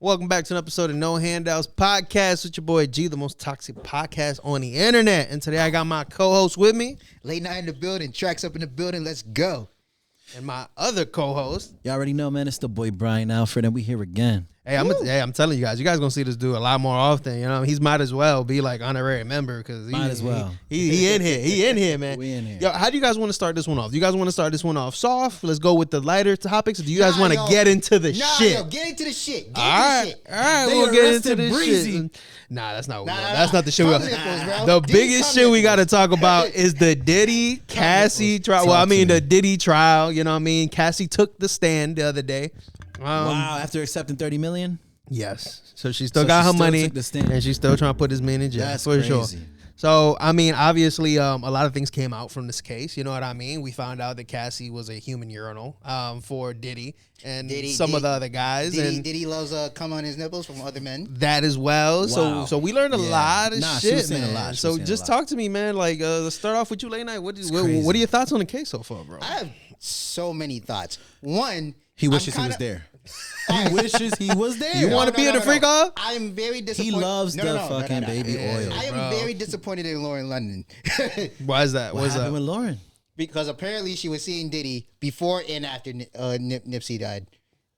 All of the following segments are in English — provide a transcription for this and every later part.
Welcome back to an episode of No Handouts Podcast with your boy G, the most toxic podcast on the internet. And today I got my co-host with me. Late night in the building, tracks up in the building, let's go. And my other co-host. Y'all already know, man, it's the boy Brian Alfred, and we here again. Hey, I'm telling you guys gonna see this dude a lot more often. You know, he's might as well be like honorary member because he in here, man. We in here. Yo, how do you guys want to start this one off? Do you guys want to start this one off soft? Let's go with the lighter topics. Or do you guys want to get into the shit? Yo, get into the shit. All right, we'll get into this shit. Nah, that's not. That's not the shit. The biggest shit we got to talk about is the Diddy Cassie trial. Well, I mean the Diddy trial. You know what I mean? Cassie took the stand the other day. Wow, after accepting $30 million? Yes. So she still got her money, and she's still trying to put this man in jail. That's for crazy. Sure. So, I mean, obviously, a lot of things came out from this case. You know what I mean? We found out that Cassie was a human urinal for Diddy and some of the other guys. Diddy loves cum on his nipples from other men. That as well. Wow. So we learned a lot of shit, she was saying man. a lot. So just talk to me, man. Like, let's start off with you, Late Night. What are your thoughts on the case so far, bro? I have so many thoughts. One, he wishes he was there. He wishes he was there. You want to be in the freak off? I am very disappointed. He loves the fucking baby oil. I am very disappointed in Lauren London. Why is that? What happened with Lauren? Because apparently she was seeing Diddy before and after Nipsey died.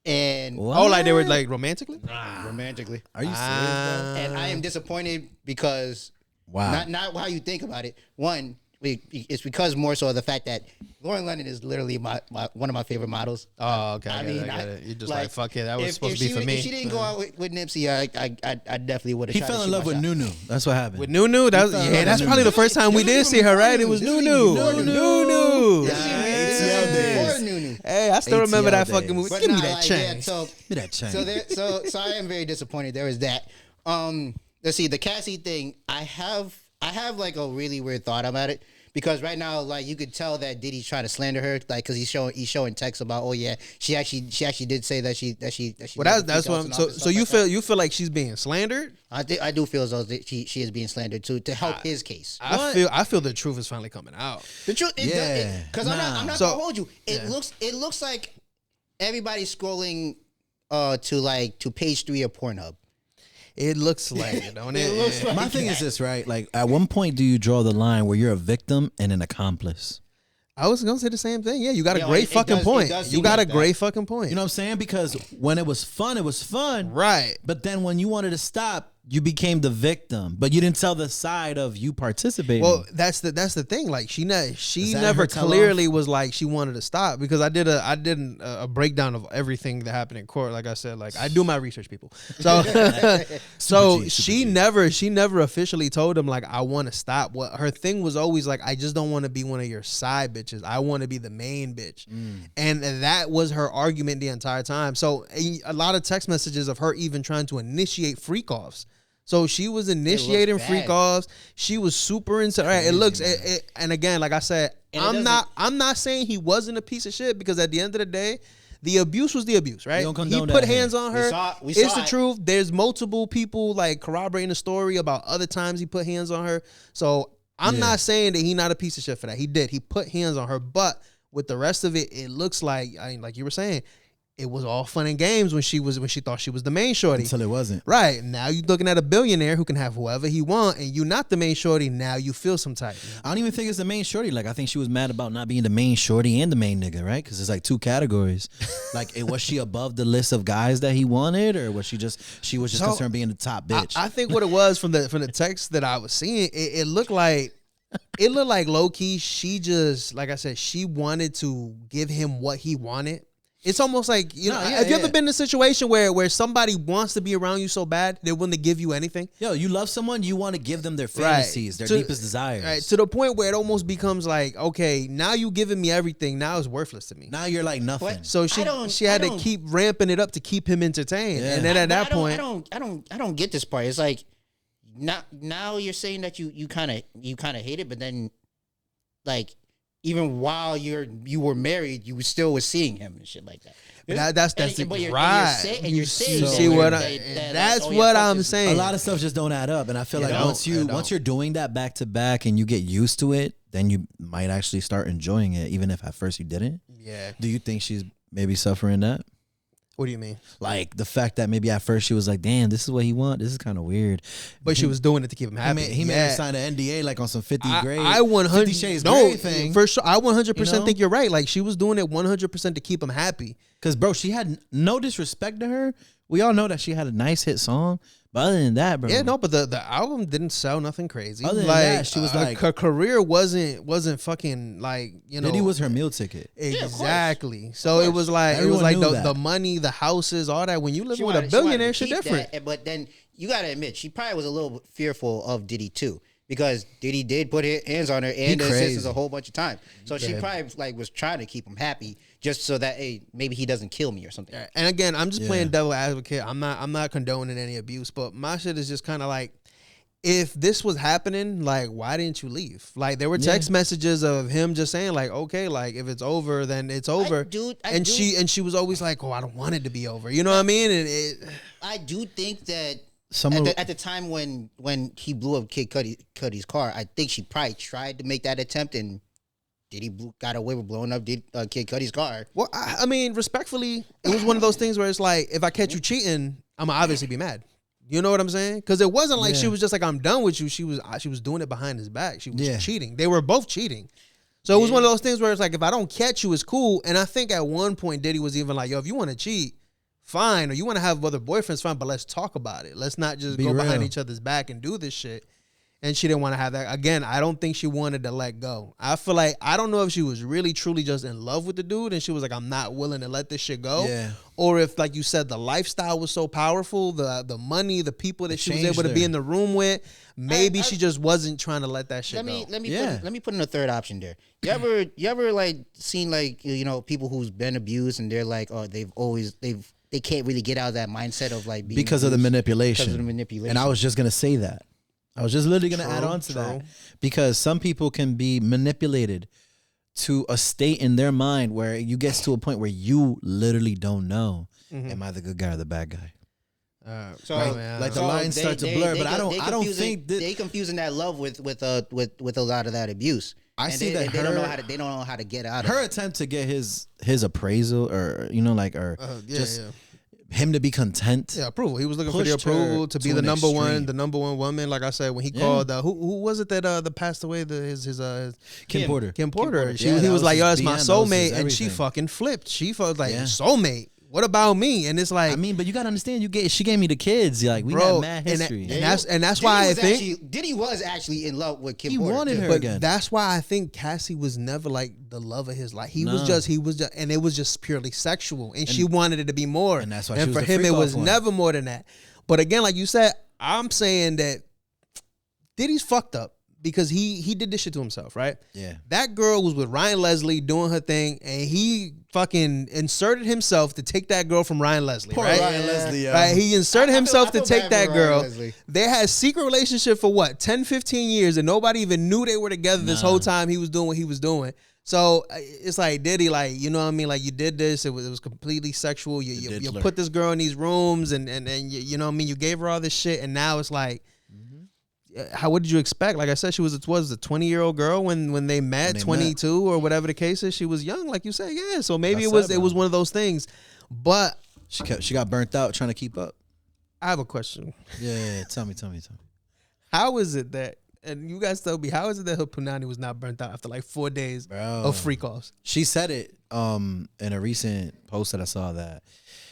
And like they were like romantically? Romantically. Are you serious? And I am disappointed because not how you think about it. One, it's because more so of the fact that Lauren London is literally one of my favorite models. Oh, okay. I get it. You're just like fuck it. That was supposed to be for me. If she didn't go out with Nipsey, I definitely would have. He fell in love with Nunu. That's what happened. With Nunu? That's probably the first time we did see her, right? It was Nunu. Nunu. Hey, I still remember that fucking movie. Give me that chain. Give me that chain. So I am very disappointed. There is that. Let's see, the Cassie thing. I have like a really weird thought about it because right now, like you could tell that Diddy's trying to slander her, like because he's showing texts about, oh yeah, she actually did say that she. Well, that's what. So you feel like she's being slandered? I do feel as though she is being slandered to help his case. I feel the truth is finally coming out. The truth, because I'm not gonna hold you. It looks like everybody's scrolling to page 3 of Pornhub. It looks like it, don't it? Looks like my thing is this, right? Like, at one point, do you draw the line where you're a victim and an accomplice? I was gonna say the same thing. Yeah, you got a great fucking point. You got a great fucking point. You know what I'm saying? Because when it was fun, right? But then when you wanted to stop, you became the victim, but you didn't tell the side of you participating. Well, that's the thing. Like she never clearly was like she wanted to stop because I did a breakdown of everything that happened in court. Like I said, like I do my research, people. So she never officially told him like I want to stop. What her thing was always like I just don't want to be one of your side bitches. I want to be the main bitch, and that was her argument the entire time. So a lot of text messages of her even trying to initiate freak offs. So she was initiating freak offs. She was super into. Right, it looks. And again, like I said, I'm not saying he wasn't a piece of shit because at the end of the day, the abuse was the abuse, right? He put hands on her. It's the truth. There's multiple people like corroborating the story about other times he put hands on her. So I'm not saying that he's not a piece of shit for that. He did. He put hands on her, but with the rest of it, it looks like like you were saying. It was all fun and games when she thought she was the main shorty. Until it wasn't. Right. Now you're looking at a billionaire who can have whoever he want, and you're not the main shorty. Now you feel some type. I don't even think it's the main shorty. Like, I think she was mad about not being the main shorty and the main nigga, right? Because it's like two categories. Like, was she above the list of guys that he wanted, or was she just concerned being the top bitch? I think what it was from the text that I was seeing, it looked like low key. She just, like I said, she wanted to give him what he wanted. It's almost like, have you ever been in a situation where somebody wants to be around you so bad, they're willing to give you anything? Yo, you love someone, you want to give them their fantasies, their deepest desires. Right, to the point where it almost becomes like, okay, now you giving me everything, now it's worthless to me. Now you're like nothing. What? So she had to keep ramping it up to keep him entertained. Yeah. And then at that point... I don't get this part. It's like, now you're saying that you kind of hate it, but then, like... Even while you were married, you still was seeing him and shit like that. That's right. And you're saying see what that's what I'm saying. A lot of stuff just don't add up, and I feel like once you're doing that back to back and you get used to it, then you might actually start enjoying it, even if at first you didn't. Yeah. Do you think she's maybe suffering that? What do you mean? Like the fact that maybe at first she was like, "Damn, this is what he want. This is kind of weird," But she was doing it to keep him happy. He made her sign an NDA like on some 50 grade. I 100 50 Shades no Grey thing. for sure. I 100% You know? think you're right. Like she was doing it 100% to keep him happy. Cause bro, she had no disrespect to her. We all know that she had a nice hit song, but other than that, bro, Yeah, no, but the album didn't sell nothing crazy. Other than like that, she was like, her career wasn't fucking like, you know. Diddy was her meal ticket. Exactly. So it was like Everyone knew the money, the houses, all that. When you live She with a wanted- she wanted billionaire, to shit keep different. that, but then you got to admit, she probably was a little fearful of Diddy too. Because Diddy did put his hands on her and the sisters a whole bunch of times. So she probably like was trying to keep him happy just so that, hey, maybe he doesn't kill me or something. And again, I'm just playing devil advocate. I'm not condoning any abuse, but my shit is just kind of like, if this was happening, like, why didn't you leave? Like, there were text messages of him just saying, like, okay, like, if it's over, then it's over. She was always like, oh, I don't want it to be over. You know what I mean? And I do think that Some at the time when he blew up Kid Cudi's car, I think she probably tried to make that attempt, and Diddy got away with blowing up Kid Cudi's car. well, I mean, respectfully, it was one of those things where it's like, if I catch you cheating, I'm gonna obviously be mad. You know what I'm saying? Because it wasn't like she was just like, I'm done with you. She was doing it behind his back. She was cheating. They were both cheating. So it was one of those things where it's like, if I don't catch you, it's cool. And I think at one point, Diddy was even like, yo, if you want to cheat, fine. Or you want to have other boyfriends, fine. But let's talk about it. Let's not just go behind each other's back and do this shit. And she didn't want to have that. Again, I don't think she wanted to let go. I feel like, I don't know if she was really, truly just in love with the dude and she was like, I'm not willing to let this shit go. Yeah. Or if, like you said, the lifestyle was so powerful, the money, the people that she was able to be in the room with, maybe she just wasn't trying to let that shit go. Let me put in a third option there. You ever like seen like, you know, people who's been abused and they're like, oh, they can't really get out of that mindset of like being because of the manipulation. Because of the manipulation. And I was just gonna say that. I was just literally going to add on to that, because some people can be manipulated to a state in their mind where you get to a point where you literally don't know, am I the good guy or the bad guy? So like the lines start to blur, but I don't think they confusing that love with a lot of that abuse. I see that they don't know how to get out of her attempt to get his appraisal, or him to be content. Yeah, approval. He was looking for the approval to be the number one woman. Like I said, when he called, who was it that passed away? His Kim Porter. Kim Porter. He was like, yo, that's my soulmate, and she fucking flipped. She felt like soulmate. What about me? And it's like, I mean, but you gotta understand, she gave me the kids. Like, we got mad history, and that's why I think Diddy was actually in love with Kim. He Porter, wanted her but again. That's why I think Cassie was never like the love of his life. He was just, and it was just purely sexual, and she wanted it to be more. And that's why. And for him, it was never more than that. But again, like you said, I'm saying that Diddy's fucked up. Because he did this shit to himself, right? Yeah. That girl was with Ryan Leslie doing her thing, and he fucking inserted himself to take that girl from Ryan Leslie, Poor right? Ryan Leslie, right? He inserted himself to take that girl. Leslie. They had a secret relationship for what, 10, 15 years, and nobody even knew they were together this whole time he was doing what he was doing. So it's like, Diddy, like, you know what I mean? Like, you did this. It was completely sexual. You put this girl in these rooms, and you know what I mean? You gave her all this shit, and now it's like, what did you expect? Like I said, she was a 20-year-old girl when they met, 22 or whatever the case is. She was young, like you said. Yeah, so maybe it was one of those things. But she got burnt out trying to keep up. I have a question. Yeah. Tell me. How is it that, and you guys tell me, how is it that her punani was not burnt out after like 4 days of freak offs? She said it in a recent post that I saw, that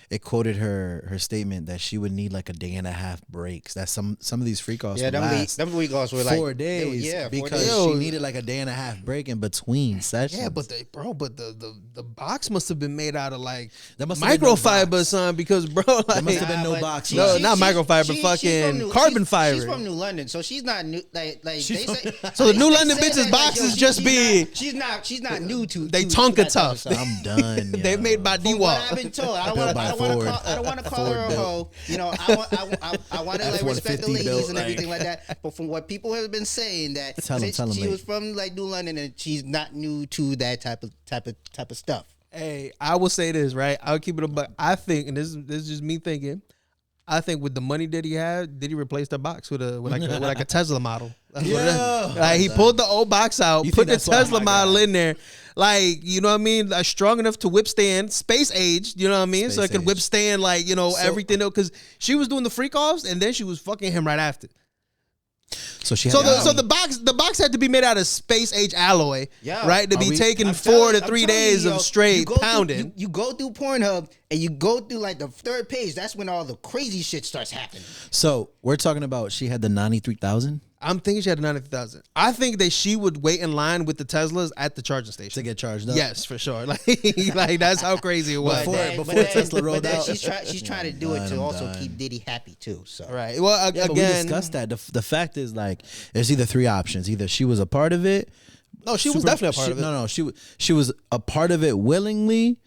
it quoted her statement that she would need like a day and a half breaks. That some of these freak offs would last them freak offs were like 4 days, because she needed like a day and a half break in between sessions. Yeah, but the box must have been made out of like microfiber or something, because there must have been no box. No, not microfiber, fucking carbon fiber. She's from New London, so she's not new. Like they say, so the New London bitches boxes just be. She's not new to. They Tonka tough. I'm done. They made by D-Wall. I've been told. I don't want to call her a hoe. You know, I want to like respect the ladies and everything like that. But from what people have been saying, that she was from like New London and she's not new to that type of stuff. Hey, I will say this, right? I'll keep it a buck. I think, and this is just me thinking, I think with the money that he had, did he replace the box with like a Tesla model? Yeah. Like he pulled the old box out, You put think the that's why- Tesla oh my model God. in there. Like, you know what I mean? Strong enough to withstand space age, you know what I mean? So it Space could age. withstand, like, you know, everything. Because she was doing the freak offs and then she was fucking him right after. So she. So Had the box had to be made out of space age alloy, Yeah. right? To Are be we- taken I'm 4 to telling 3 you, days yo, of straight you go pounding. Through, you go through Pornhub and you go through like the third page. That's when all the crazy shit starts happening. So we're talking about she had the 93,000 I'm thinking she had 90,000. I think that she would wait in line with the Teslas at the charging station to get charged up. Yes, for sure. Like that's how crazy it was. Before Tesla rolled out. she's trying to do it to I'm also done. keep Diddy happy too. So Right. Well, Yeah, but we again, discussed that. The fact is, like, there's either three options. Either she was a part of it. no, she was definitely a part of it. No, she was a part of it willingly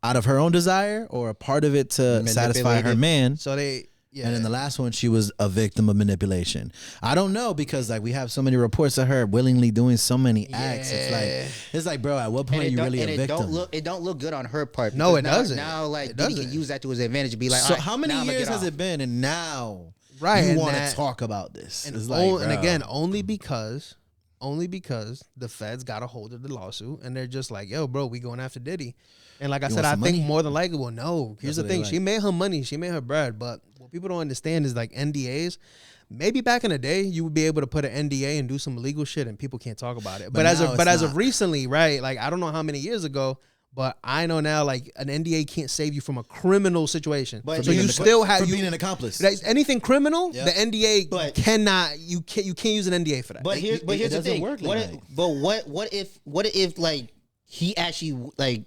out of her own desire, or a part of it to satisfy her Manipulated. man. So they, yeah. And in the last one, she was a victim of manipulation. I don't know, because like we have so many reports of her willingly doing so many acts. It's like, bro, at what point are you really a victim? It don't look good on her part. No, because it now, doesn't. Now, like It Diddy doesn't. can use that to his advantage to be like, So all right, how many now I'ma years get has off. it been? And now, Right, you and want that- to talk about this? And, It's like, and bro. again, only because the feds got a hold of the lawsuit and they're just like, yo, bro, we going after Diddy. And like I said, want I some think money? more than likely, well, no. Here's That's the what they thing. like. She made her money. She made her bread. But what people don't understand is like NDAs. Maybe back in the day, you would be able to put an NDA and do some illegal shit and people can't talk about it. But as now of it's not. recently, right? Like, I don't know how many years ago, but I know now, like, an NDA can't save you from a criminal situation. But so being you an- still have for you, being an accomplice. like, anything criminal, Yep. the NDA But- cannot. You can't use an NDA for that. But here's it the doesn't thing. work like What that. if, but what if like he actually like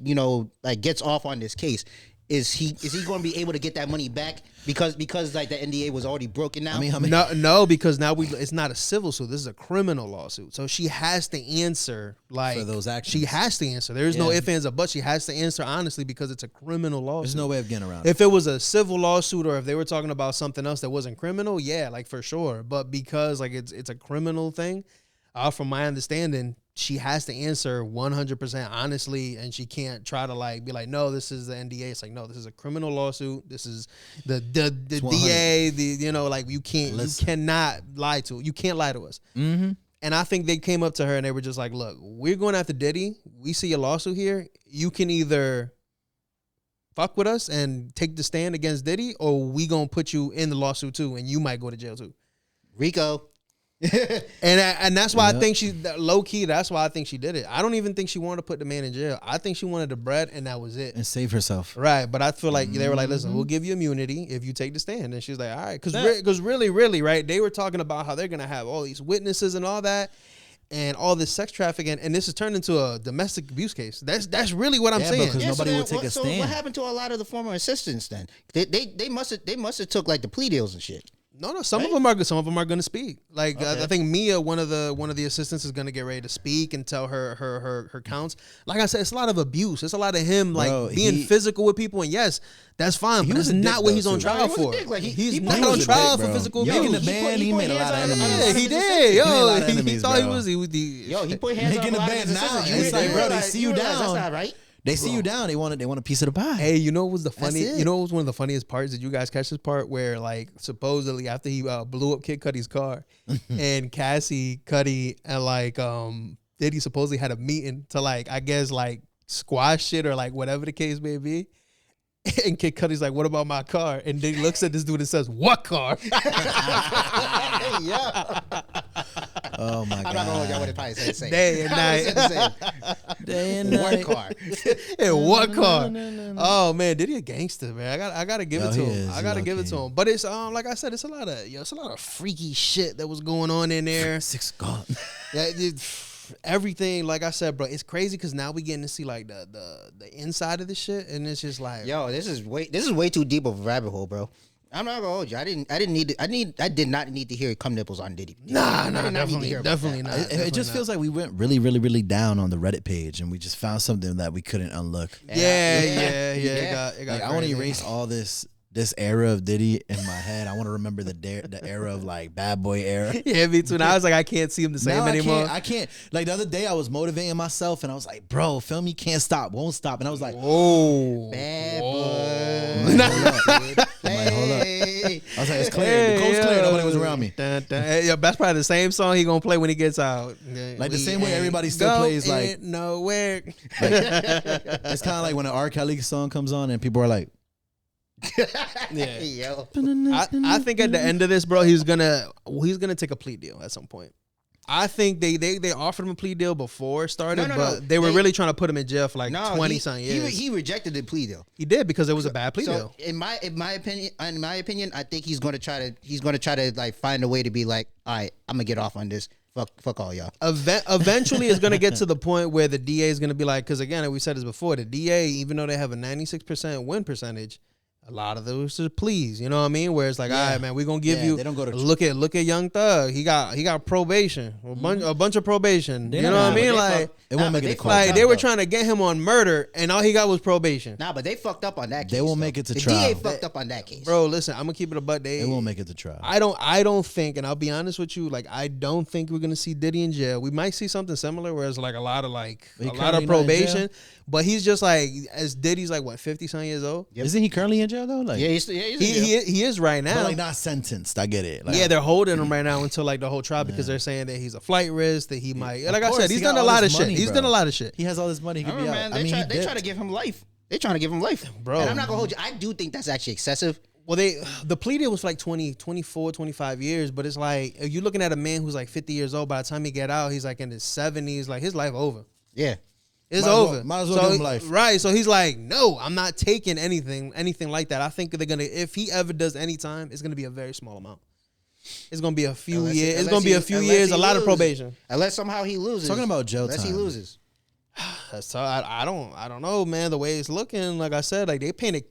like gets off on this case? Is he going to be able to get that money back because like the NDA was already broken now? I mean, how many? No, because now it's not a civil suit. This is a criminal lawsuit. So she has to answer like For those actions. She has to answer. There is no Yeah. ifs, ands, or buts. She has to answer honestly because it's a criminal lawsuit. There's no way of getting around it. If it was a civil lawsuit or if they were talking about something else that wasn't criminal, yeah, like for sure. But because like it's a criminal thing, from my understanding, she has to answer 100% honestly, and she can't try to like be like, no, this is the NDA. It's like, no, this is a criminal lawsuit. This is the DA. Like you cannot lie to. You can't lie to us. Mm-hmm. And I think they came up to her and they were just like, look, we're going after Diddy. We see a lawsuit here. You can either fuck with us and take the stand against Diddy, or we gonna put you in the lawsuit too, and you might go to jail too. Rico. And that's why I Yep. think she low key. That's why I think she did it. I don't even think she wanted to put the man in jail. I think she wanted the bread, and that was it. And save herself. Right, but I feel like they were like, "Listen, we'll Mm-hmm. give you immunity if you take the stand." And she's like, "All right," because really, right? They were talking about how they're gonna have all these witnesses and all that, and all this sex trafficking, and this has turned into a domestic abuse case. That's really what I'm Yeah, saying. because nobody would take a So stand. what happened to a lot of the former assistants then? They must have took like the plea deals and shit. No, some of them are good. Some of them are going to speak. Like Okay. I think Mia, one of the assistants, is going to get ready to speak and tell her counts. Like I said, it's a lot of abuse. It's a lot of him like Bro, being physical with people. And yes, that's fine, but was that's a dick, not what though, he's on too. trial No, he was a for. dick. Like, He's he not was on a dick, trial bro. for physical Yo, abuse. Making the band, he made a lot of enemies. Yeah, he He did. made a lot Yo, of he enemies, thought he bro. was. Yo, he put hands Making on a the lot of his band now, assistants. it's like, bro, they realize- see you realize down. That's not right. They see you down. They want a piece of the pie. Hey, you know what was the funny? it. You know what was one of the funniest parts? Did you guys catch this part where like supposedly after he blew up Kid Cudi's car, and Cassie, Cudi, and like Diddy supposedly had a meeting to like I guess like squash it or like whatever the case may be. And Kid Cudi's like, "What about my car?" And then he looks at this dude and says, "What car?" Yeah. Oh my god. I'm not gonna hold y'all what it probably said the same. Day and I would've night. said the same. Day and One night. car. And what car? Oh man, Diddy a gangster, man. I gotta give Yo, it to he him. is. I gotta He give it to low-key. him. But it's like I said, it's a lot of freaky shit that was going on in there. 6 gone. Yeah, everything. Like I said, bro, it's crazy because now we getting to see like the inside of the shit, and it's just like, Yo, this is way too deep of a rabbit hole, bro. I'm not gonna hold you. I did not need to hear cum nipples on Diddy. nah, I did not need to hear about definitely that. not. It definitely just not. feels like we went really, really, really down on the Reddit page, and we just found something that we couldn't unlook. Yeah. Yeah. It got Like, I want to crazy. erase all this era of Diddy in my head. I want to remember the era of like Bad Boy era. Yeah, me too. Now it's like I can't see him the same Now anymore. I can't. Like the other day, I was motivating myself, and I was like, "Bro, film me can't stop, won't stop." And I was like, Whoa. Bad Whoa. boy. I'm like, hold up. Hey. I was like, "It's clear. The coast's clear. Nobody was around me." Dun, Yeah, that's probably the same song he gonna play when he gets out. Like the same way everybody still plays like nowhere. It's kind of like when an R. Kelly song comes on and people are like, yeah. Yo. I think at the end of this, bro, he's gonna take a plea deal at some point. I think they offered him a plea deal before it started, but they were really trying to put him in jail for like 20-something years. He rejected the plea deal. He did because it was a bad plea deal. In my opinion, I think he's gonna try to like find a way to be like, all right, I'm gonna get off on this. Fuck all y'all. Eventually, it's gonna get to the point where the DA is gonna be like, because again, we said this before, the DA, even though they have a 96% win percentage, a lot of those are pleas, you know what I mean? Where it's like, all right, man, we're gonna give you. They don't go to look at Young Thug. He got probation, a bunch of probation. You know what I mean? Like it won't make it to court. Like they were trying to get him on murder, and all he got was probation. Nah, but they fucked up on that case. They won't make it to the trial. The DA fucked up on that case. Bro, listen, I'm gonna keep it a butt. They won't make it to trial. I don't think, and I'll be honest with you, like I don't think we're gonna see Diddy in jail. We might see something similar, where it's like a lot of probation. But he's just like, as Diddy's like what, 50-something years old? Yep. Isn't he currently in jail though? Like, yeah, he is right now. But like not sentenced. I get it. Like, yeah, they're holding him right now until like the whole trial because they're saying that he's a flight risk, that he might. Like I said, he's done a lot of shit. He's done a lot of shit. He has all this money. He could be out. Man, they try to give him life. They're trying to give him life, bro. And I'm not gonna hold you. I do think that's actually excessive. Well, the plea deal was for like 20, 24, 25 years, but it's like you're looking at a man who's like 50 years old. By the time he get out, he's like in his 70s. Like his life over. Yeah. It's over. Might as well give him life. Right. So he's like, no, I'm not taking anything like that. I think they're gonna, if he ever does any time, it's gonna be a very small amount. It's gonna be a few years. It's gonna be a few years, a lot of probation. Unless somehow he loses. Talking about jail unless time. he loses. I don't know, man. The way it's looking, like I said, like they painted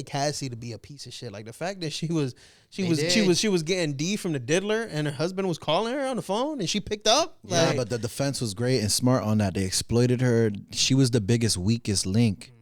Cassie to be a piece of shit. Like the fact that she was getting D from the diddler, and her husband was calling her on the phone, and she picked up. Yeah, but the defense was great and smart on that. They exploited her. She was the biggest, weakest link.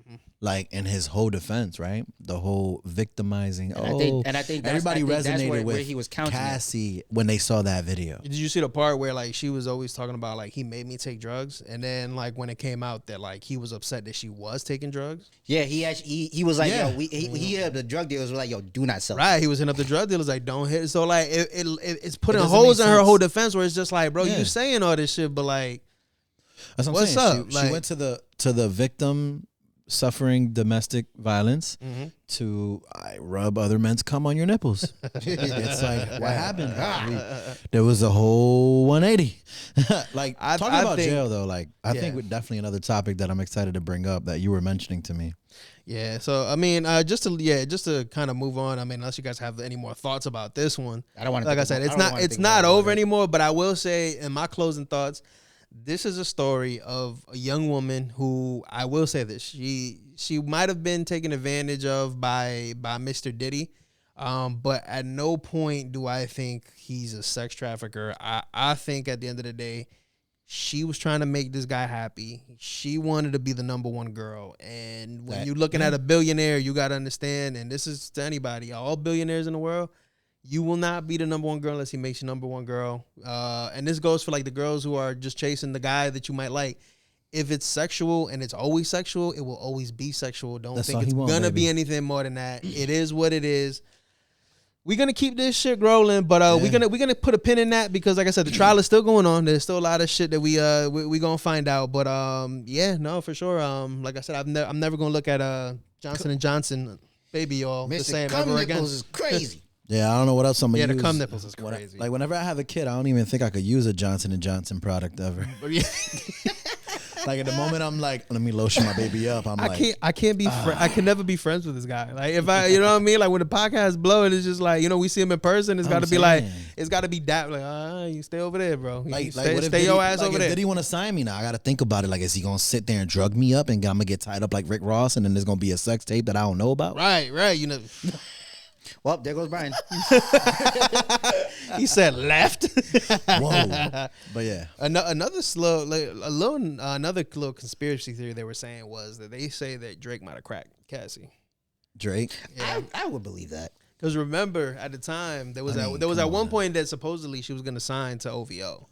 Like in his whole defense, right? The whole victimizing. And I think everybody resonated where with he was counting Cassie when they saw that video. Did you see the part where like she was always talking about like he made me take drugs, and then like when it came out that like he was upset that she was taking drugs? Yeah, he was like, yo, the drug dealers were like, yo, do not sell. Right, he was hitting up the drug dealers like, don't hit. So like it's putting holes in her whole defense where it's just like, bro, you saying all this shit, but like, that's what I'm what's saying. up? She went to the victim suffering domestic violence to rub other men's cum on your nipples. It's like, what happened? There was a whole 180. Like talking about jail though, like I think definitely another topic that I'm excited to bring up that you were mentioning to me. Yeah, so I mean, just to kind of move on. I mean, unless you guys have any more thoughts about this one, I don't want to. Like I said, it's not over anymore. But I will say, in my closing thoughts, this is a story of a young woman who, I will say this, she might have been taken advantage of by Mr. Diddy, but at no point do I think he's a sex trafficker. I think at the end of the day, she was trying to make this guy happy. She wanted to be the number one girl. And when you're looking at a billionaire, you got to understand, and this is to anybody, all billionaires in the world, you will not be the number one girl unless he makes you number one girl. And this goes for like the girls who are just chasing the guy that you might like. If it's sexual and it's always sexual, it will always be sexual. Don't think it's gonna be anything more than that. It is what it is. We're gonna keep this shit rolling, but we're gonna put a pin in that because, like I said, the trial is still going on. There's still a lot of shit that we gonna find out. But yeah, no, for sure. Like I said, I'm never gonna look at Johnson & Johnson baby oil the same ever again. Is crazy. Yeah, I don't know what else I'm gonna use. Yeah, the cum nipples is crazy. Like whenever I have a kid, I don't even think I could use a Johnson & Johnson product ever. Like at the moment I'm like, let me lotion my baby up. I can never be friends with this guy. Like if I, you know what I mean? Like when the podcast blow and it's just like, you know, we see him in person, it's gotta be like, it's gotta be that like, you stay over there, bro. Stay your ass over there. Did he want to sign me now? I gotta think about it. Like, is he gonna sit there and drug me up and I'm gonna get tied up like Rick Ross and then there's gonna be a sex tape that I don't know about? Right, you know. Well, there goes Brian. He said left. Whoa. But yeah. Another little conspiracy theory they were saying was that they say that Drake might have cracked Cassie. Drake? Yeah. I would believe that. Because remember, at the time, there was at one point that supposedly she was going to sign to OVO.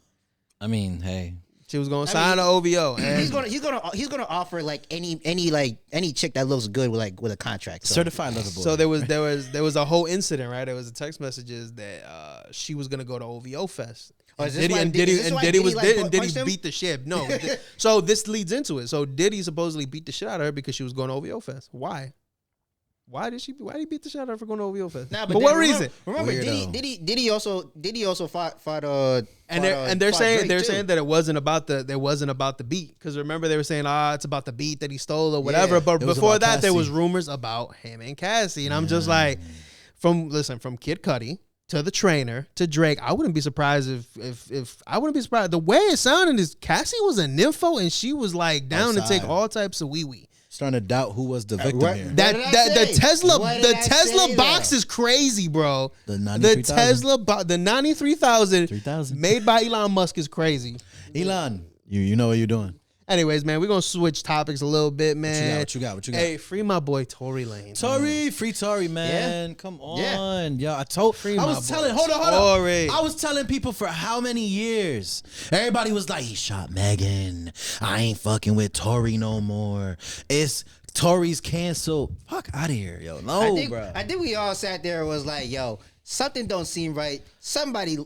I mean, hey. She was gonna sign an OVO. And he's gonna offer like any chick that looks good with a contract. So. Certified lover boy. So there was a whole incident, right? There was a text messages that she was gonna go to OVO Fest. And Diddy beat the shit. No, so this leads into it. So Diddy supposedly beat the shit out of her because she was going to OVO Fest. Why? Why did he beat the shit out of her for going to OVO Fest? Nah, but for what reason? Remember, Diddy also fought. And they're saying that it wasn't about the beat, because remember they were saying it's about the beat that he stole or whatever. But before that there was rumors about him and Cassie, and I'm just like, from Kid Cudi to the trainer to Drake, I wouldn't be surprised if I wouldn't be surprised. The way it sounded is Cassie was a nympho and she was like down to take all types of wee. Starting to doubt who was the victim here. The Tesla box is crazy, bro. The 93,000 made by Elon Musk is crazy. Elon, you know what you're doing. Anyways, man, we're gonna switch topics a little bit, man. What you got? Hey, free my boy Tory Lanez. Free Tory, man. Yeah. Come on. Yeah. I was telling people for how many years? Everybody was like, he shot Megan. I ain't fucking with Tory no more. Tory's canceled. Fuck out of here, yo. No, bro. I think we all sat there and was like, yo, something don't seem right. Somebody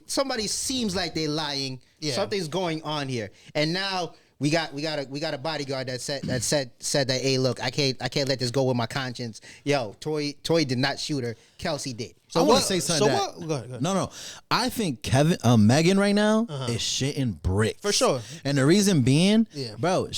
seems like they're lying. Yeah. Something's going on here. And now we got a bodyguard that said that, hey, look, I can't let this go with my conscience. Yo, Tory did not shoot her. Kelsey did. So I want to say something. Go ahead. No. I think Megan right now is shitting bricks for sure. And the reason being, bro,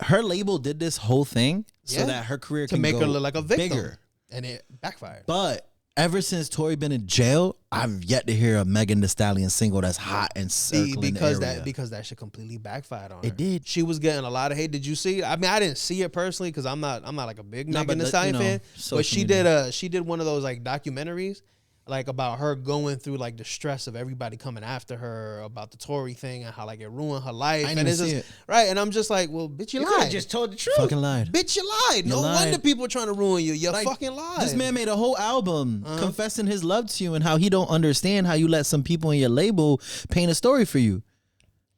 her label did this whole thing so that her career can make her look like a victim, bigger, and it backfired. But ever since Tory been in jail, I've yet to hear a Megan Thee Stallion single that's hot and circling because the area. Because that shit completely backfired on her. It did. She was getting a lot of hate. Did you see it? I mean, I didn't see it personally because I'm not like a big Megan Thee Stallion fan. But she did one of those like documentaries, like about her going through like the stress of everybody coming after her about the Tory thing and how like it ruined her life. I didn't see it. Right, and I'm just like, well, bitch, you lied. Just told the truth. Fucking lied. Bitch, you lied. No wonder people are trying to ruin you. You fucking lied. This man made a whole album confessing his love to you and how he don't understand how you let some people in your label paint a story for you.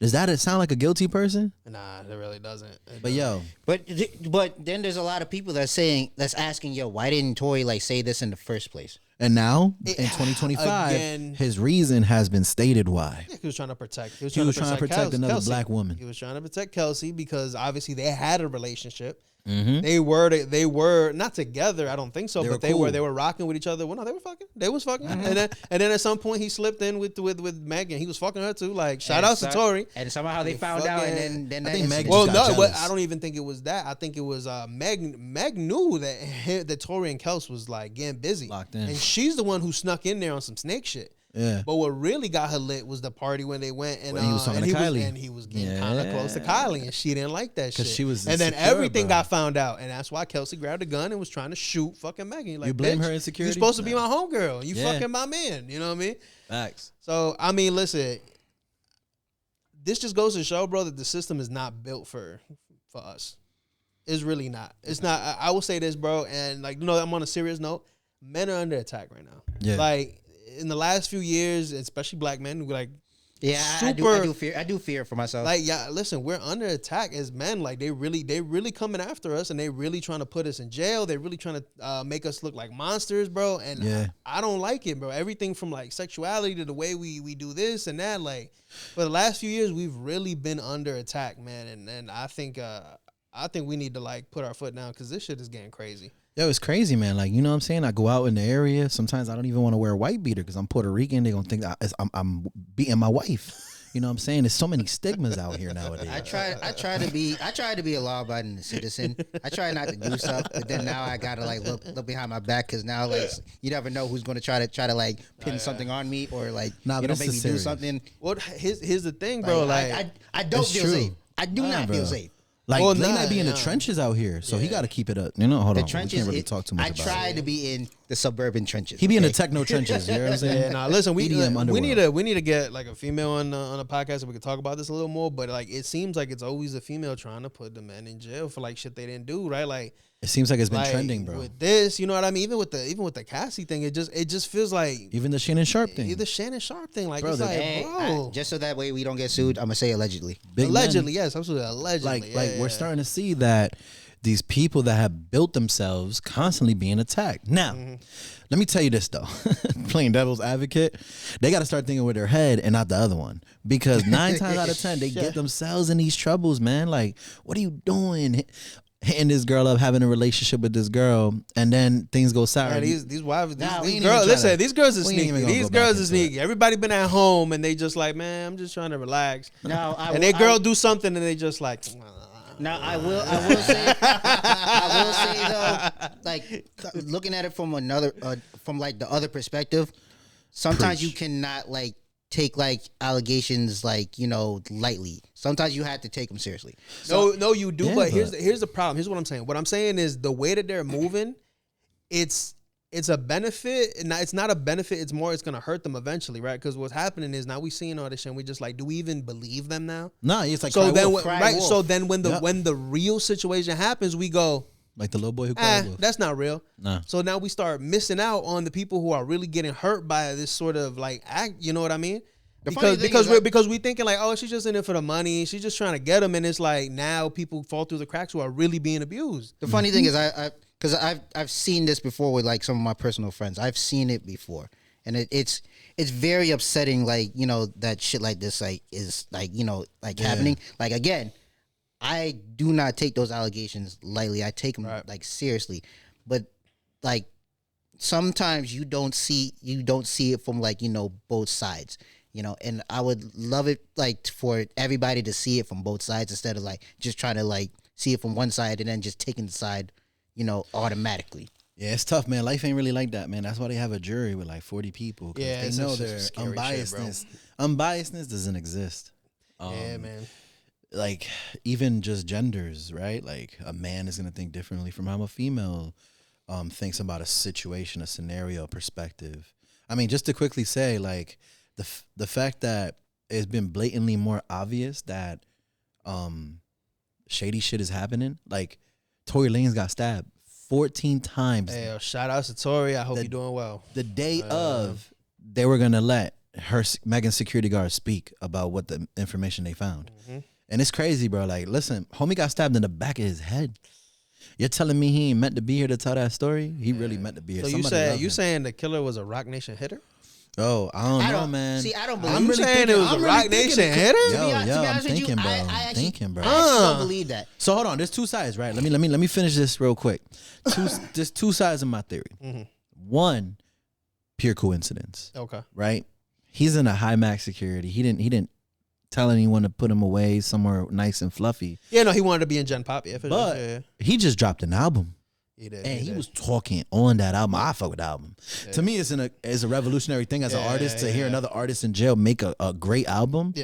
Does that sound like a guilty person? Nah, it really doesn't. But then there's a lot of people that's asking, yo, why didn't Tory like say this in the first place? And now in 2025, his reason has been stated why. Yeah, he was trying to protect. He was trying to protect another Kelsey. Black woman. He was trying to protect Kelsey because obviously they had a relationship. Mm-hmm. They were not together. I don't think so, but they were rocking with each other. Well, no, they were fucking. They was fucking. Mm-hmm. And then at some point he slipped in with Megan. He was fucking her too. Like shout out to Tory. And somehow they found out. And then I think Megan. Well, no, but I don't even think it was that. I think it was Meg knew that Tory and Kels was like getting busy, locked in, and she's the one who snuck in there on some snake shit. Yeah. But what really got her lit was the party when they went and he was talking to Kylie. And he was getting kind of close to Kylie, and she didn't like that shit. She was and then everything got found out, and that's why Kelsey grabbed a gun and was trying to shoot fucking Megan. Like, you blame her insecurity? You're supposed to be my homegirl. You fucking my man. You know what I mean? Facts. So I mean, listen, this just goes to show, bro, that the system is not built for us. It's really not. It's not. I will say this, bro, and like, I'm on a serious note. Men are under attack right now. Yeah. Like, in the last few years, especially black men, like, I do fear for myself. Like, listen, we're under attack as men. Like, they really coming after us, and they really trying to put us in jail. They really trying to make us look like monsters, bro. And I don't like it, bro. Everything from like sexuality to the way we do this and that. Like, for the last few years, we've really been under attack, man. And I think we need to like put our foot down because this shit is getting crazy. Yo, it's crazy, man. Like, you know what I'm saying? I go out in the area. Sometimes I don't even want to wear a white beater because I'm Puerto Rican. They're going to think I'm beating my wife. You know what I'm saying? There's so many stigmas out here nowadays. I try to be a law-abiding citizen. I try not to do stuff, but then now I gotta like look behind my back because now like you never know who's gonna try to like pin something on me or like make me do something. Well, here's the thing, bro. Like I don't feel safe. I do not feel safe. Like, Lane might be in the trenches out here, so he got to keep it up. Hold on. Trenches, we can't really talk too much about it. I try to be in the suburban trenches. He be in the techno trenches. You know what I'm saying? Yeah, nah. Listen, we EDM need to get like a female on a podcast so we can talk about this a little more. But like, it seems like it's always a female trying to put the men in jail for like shit they didn't do, right? Like, it seems like it's been like, trending, bro. With this, you know what I mean? Even with the Cassie thing, it just feels like Even the Shannon Sharp thing. the Shannon Sharp thing. Like, Bro, it's like, Hey, bro, just so that way we don't get sued, I'm gonna say allegedly. Big allegedly, men. yes, absolutely, allegedly. Like we're starting to see that these people that have built themselves constantly being attacked. Now, let me tell you this though, playing devil's advocate, they got to start thinking with their head and not the other one, because 9 times out of 10 they get themselves in these troubles, man. Like, what are you doing? Hitting this girl up, having a relationship with this girl, and then things go sour. Yeah, these wives, Nah, these we ain't girls. even Listen, tryna- these girls are we ain't sneaky. even gonna These go back girls are into sneaky. Everybody been at home and they just like, man, I'm just trying to relax. Now, And their girl do something and they just like. Now I will say though, like looking at it from another from like the other perspective, sometimes you cannot like take like allegations like, you know, lightly. Sometimes you have to take them seriously. No, you do. Yeah, but but- here's the problem. Here's what I'm saying. What I'm saying is the way that they're moving, it's a benefit, and it's not a benefit. It's more, it's gonna hurt them eventually, right? Because what's happening is now we seeing all this shit. And we just like, do we even believe them now? Nah, it's like So cry then, wolf. Cry So wolf. then when the Yep. when the real situation happens, we go, like the little boy who cried wolf. that's not real. Nah. So now we start missing out on the people who are really getting hurt by this sort of like act. You know what I mean? funny thing is Because we thinking like, oh, she's just in it for the money. She's just trying to get them, and it's like now people fall through the cracks who are really being abused. The funny thing is, because I've seen this before with like some of my personal friends. I've seen it before, and it's very upsetting. Like, you know, that shit like this like is like, you know, like happening. Like, again, I do not take those allegations lightly. I take them like seriously, but like sometimes you don't see it from like, you know, both sides. You know, and I would love it like for everybody to see it from both sides instead of like just trying to like see it from one side and then just taking the side, you know, automatically. Yeah, it's tough, man. Life ain't really like that, man. That's why they have a jury with like 40 people. 'Cause Yeah, they it's know just their scary unbiasedness. Unbiasedness doesn't exist. Yeah, man. Like, even just genders, right? Like, a man is gonna think differently from how a female thinks about a situation, a scenario, perspective. I mean, just to quickly say, like, the fact that it's been blatantly more obvious that shady shit is happening. Like, Tory Lanez got stabbed 14 times. Hey, shout out to Tory. I hope you're doing well. The day of, they were gonna let Megan's security guard speak about what the information they found, and it's crazy, bro. Like, listen, homie got stabbed in the back of his head. You're telling me he ain't meant to be here to tell that story? He really meant to be here. So you saying the killer was a Rock Nation hitter? Oh, I don't know, man. See, I don't believe. I'm really saying thinking- it was I'm a really Rock thinking Nation it could- hitter. Yo, to be I'm honest with you, thinking, bro. I I'm actually, thinking, bro. I actually don't believe that. So hold on, there's two sides, right? Let me finish this real quick. There's two sides of my theory. One, pure coincidence, Okay. right? He's in a high max security. He didn't tell anyone to put him away somewhere nice and fluffy. Yeah, no, he wanted to be in Gen Pop. Yeah, for But sure. Yeah, he just dropped an album. he did. And he did. was talking on that album. I fuck with the album. To me, it's a revolutionary thing as an artist to hear another artist in jail make a great album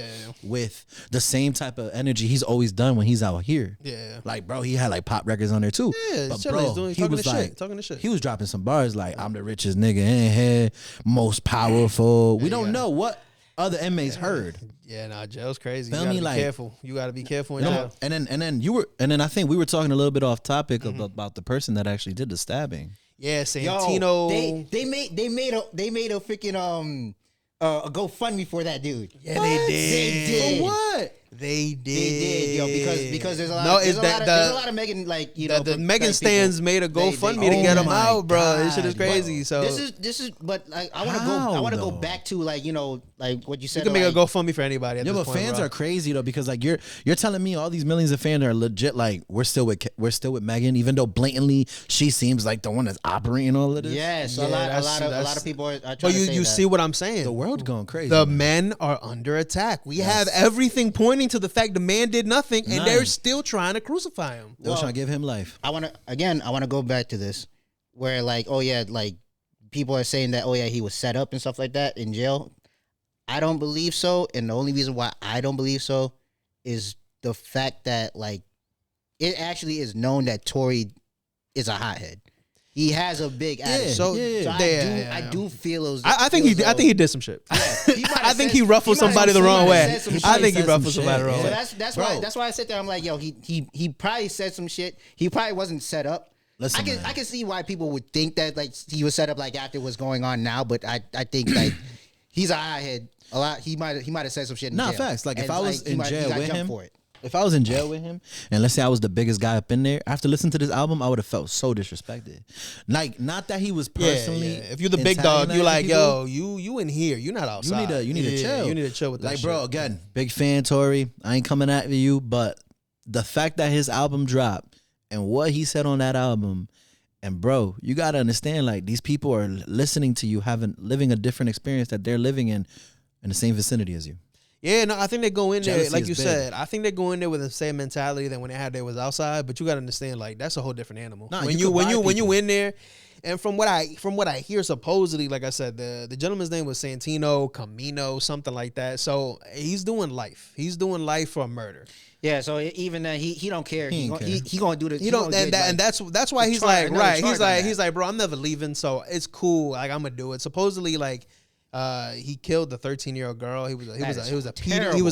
with the same type of energy he's always done when he's out here. Yeah. Like, bro, he had like pop records on there too. Yeah, But chilling. bro, He's he was like, talking the shit. he was dropping some bars like, I'm the richest nigga in here, most powerful. We don't know what other inmates heard. Yeah, nah, jail's crazy. Feel You gotta me? be Like- careful. You gotta be careful in No, jail. and then I think we were talking a little bit off topic about the person that actually did the stabbing. Yeah, Yo, Santino. they made a freaking a GoFundMe for that dude. Yeah, they did. They did. For what? They did. They did, yo, because there's a lot. No, there's, it's there's a lot of Megan, like, you know, The for Megan black stands people. made a They- GoFundMe to get Oh him my out, bro. This shit is God, crazy. bro. So This is, but like I want to How, go though? back to like, you know, like what you said. you can make like, a GoFundMe for anybody. At Yeah, this but point, fans bro. are crazy though, because like you're telling me all these millions of fans are legit. Like, we're still with Megan, even though blatantly she seems like the one that's operating all of this. Yes, Yeah, a lot that's- of people are trying But to say you that. see what I'm saying? The world's going crazy. The man. men are under attack. We have everything pointing to the fact the man did nothing, and None. they're still trying to crucify him. They're trying to give him life. I want to go back to this where like, oh yeah, like people are saying that, oh yeah, he was set up and stuff like that in jail. I don't believe so, and the only reason why I don't believe so is the fact that like it actually is known that Tory is a hothead. he has a big attitude. So I do feel those. I think he did some shit. Yeah, I think he ruffled somebody the wrong way. I think he ruffled somebody the wrong way. That's why I sit there. I'm like, yo, he probably said some shit. He probably wasn't set up. Listen, I can see why people would think that like he was set up like after what's going on now, but I think like he's a hothead. A lot. He might have said some shit. In jail. Facts. Like if I was in jail with him, for it. If I was in jail with him, and let's say I was the biggest guy up in there, after listening to this album, I would have felt so disrespected. Like, not that he was personally. If you're the big dog, you like, people, yo, you in here. You're not outside. You need to chill. You need to chill with that. Like, bro, again, big fan, Tory. I ain't coming at you, but the fact that his album dropped and what he said on that album. And bro, you gotta understand, like these people are listening to you, living a different experience that they're living in the same vicinity as you. Yeah, no, I think they go in there, like you big. said. I think they go in there with the same mentality than when they was outside. But you gotta understand, like that's a whole different animal. Nah, when you in there, and from what I hear, supposedly, like I said, the gentleman's name was Santino Camino, something like that. So he's doing life. He's doing life for a murder. Yeah, so even then he don't care. He gonna do the. He don't, and that's why he's like, right. He's like, bro, I'm never leaving. So it's cool. Like I'm gonna do it. Supposedly, like. He killed the 13-year-old girl. He was a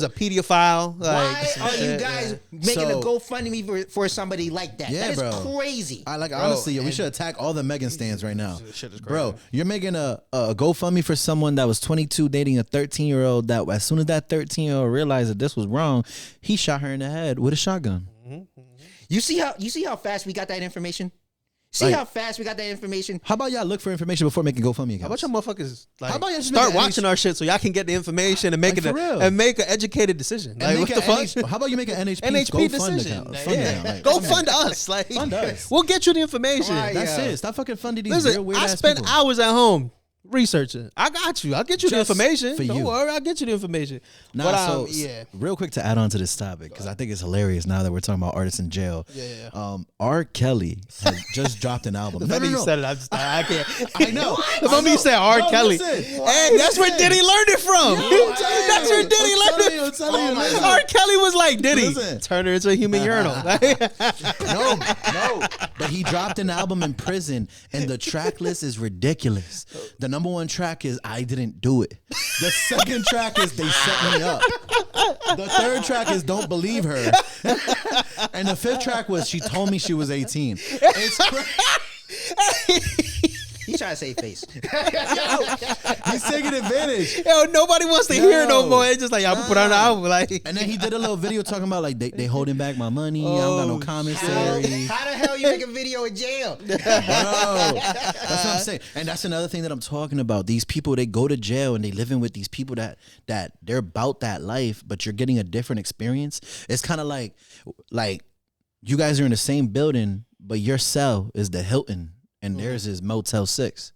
pedophile. Why are you guys making a GoFundMe for somebody like that? Yeah, that is bro. crazy. Honestly, we should attack all the Megan stands right now. Shit is crazy. Bro, you're making a GoFundMe for someone that was 22 dating a 13-year-old. That as soon as that 13-year-old realized that this was wrong, he shot her in the head with a shotgun. You see how fast we got that information? See how fast we got that information? How about y'all look for information before making GoFundMe accounts? How about y'all motherfuckers like how about y'all just start watching our shit so y'all can get the information and make make an educated decision? Like what the fuck? How about you make an NHP decision? Account? Go fund us. Like fund us. We'll get you the information. That's it. Stop fucking funding these real weird ass spent people. hours at home researching. I got you. I'll get you the information. For Don't you. worry, I'll get you the information. Nah, real quick to add on to this topic, because I think it's hilarious now that we're talking about artists in jail. R. Kelly has just dropped an album. The moment you said it, I can't. I know. The moment you said R. Kelly, hey, that's where Diddy learned it from. That's where Diddy learned it from. R. Kelly was like, Diddy, turn her into a human urinal. No. But he dropped an album in prison, and the track list is ridiculous. The number one track is I Didn't Do It. The second track is They Set Me Up. The third track is Don't Believe Her. And the fifth track was She Told Me She Was 18. It's crazy. He trying to save face. He's taking advantage. Yo, nobody wants to hear it no more. It's just like, y'all put on the album. Like. And then he did a little video talking about like they holding back my money. I don't got no commissary. How the hell you make a video in jail? Bro, that's what I'm saying. And that's another thing that I'm talking about. These people, they go to jail and they living with these people that they're about that life, but you're getting a different experience. It's kind of like you guys are in the same building, but your cell is the Hilton. And theirs is Motel 6.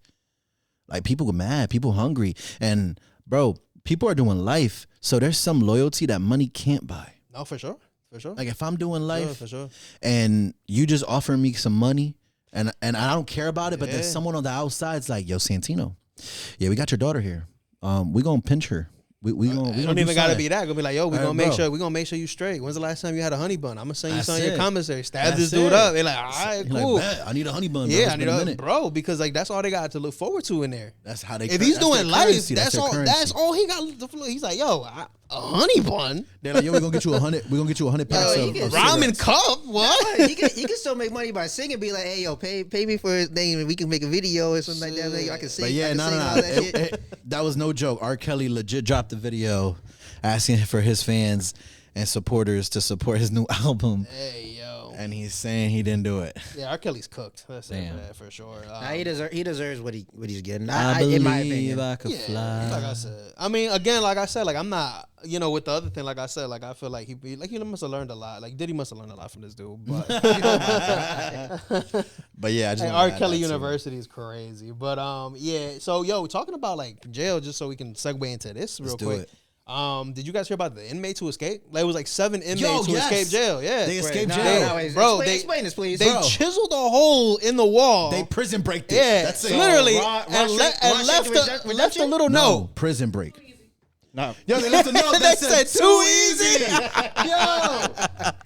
Like, people get mad. People hungry. And, bro, people are doing life. So there's some loyalty that money can't buy. No, for sure. For sure. Like, if I'm doing life for sure. and you just offer me some money and I don't care about it, but then someone on the outside's like, yo, Santino, yeah, we got your daughter here. We going to pinch her. We don't even gotta be that. Gonna be like, yo, we gonna make sure you straight. When's the last time you had a honey bun? I'm gonna send you some of your commissary. Stab this dude up. They're like, all right, cool. Like, I need a honey bun. Yeah, I need a bro, because like that's all they got to look forward to in there. That's how they. If he's doing life, that's all he got. He's like, yo, a honey bun. They're like, yo, we're gonna get you 100. We're gonna get you 100 packs of ramen cup. What? He can still make money by singing. Be like, hey, yo, pay me for his name, and we can make a video or something like that. Like, I can sing. But yeah, no. That was no joke. R. Kelly legit dropped the video asking for his fans and supporters to support his new album. Hey, yo. And he's saying he didn't do it. Yeah, R. Kelly's cooked. That's it for sure. He deserves what he's getting. I believe in my opinion. I could fly. Like I said. I mean, again, like I said, like I'm not, with the other thing, like I said, like I feel like he must have learned a lot. Like Diddy must have learned a lot from this dude. But but yeah, I just R. Kelly University is crazy. But so talking about like jail, just so we can segue into this real quick. Did you guys hear about the inmates who escaped? Like, it was like 7 inmates who escaped jail. Yeah, they escaped jail. Bro, explain this, please. They chiseled a hole in the wall. They prison breaked it. Yeah, that's it. Literally, and left a little note. Prison break. No. Yo, they left a note They that said too easy.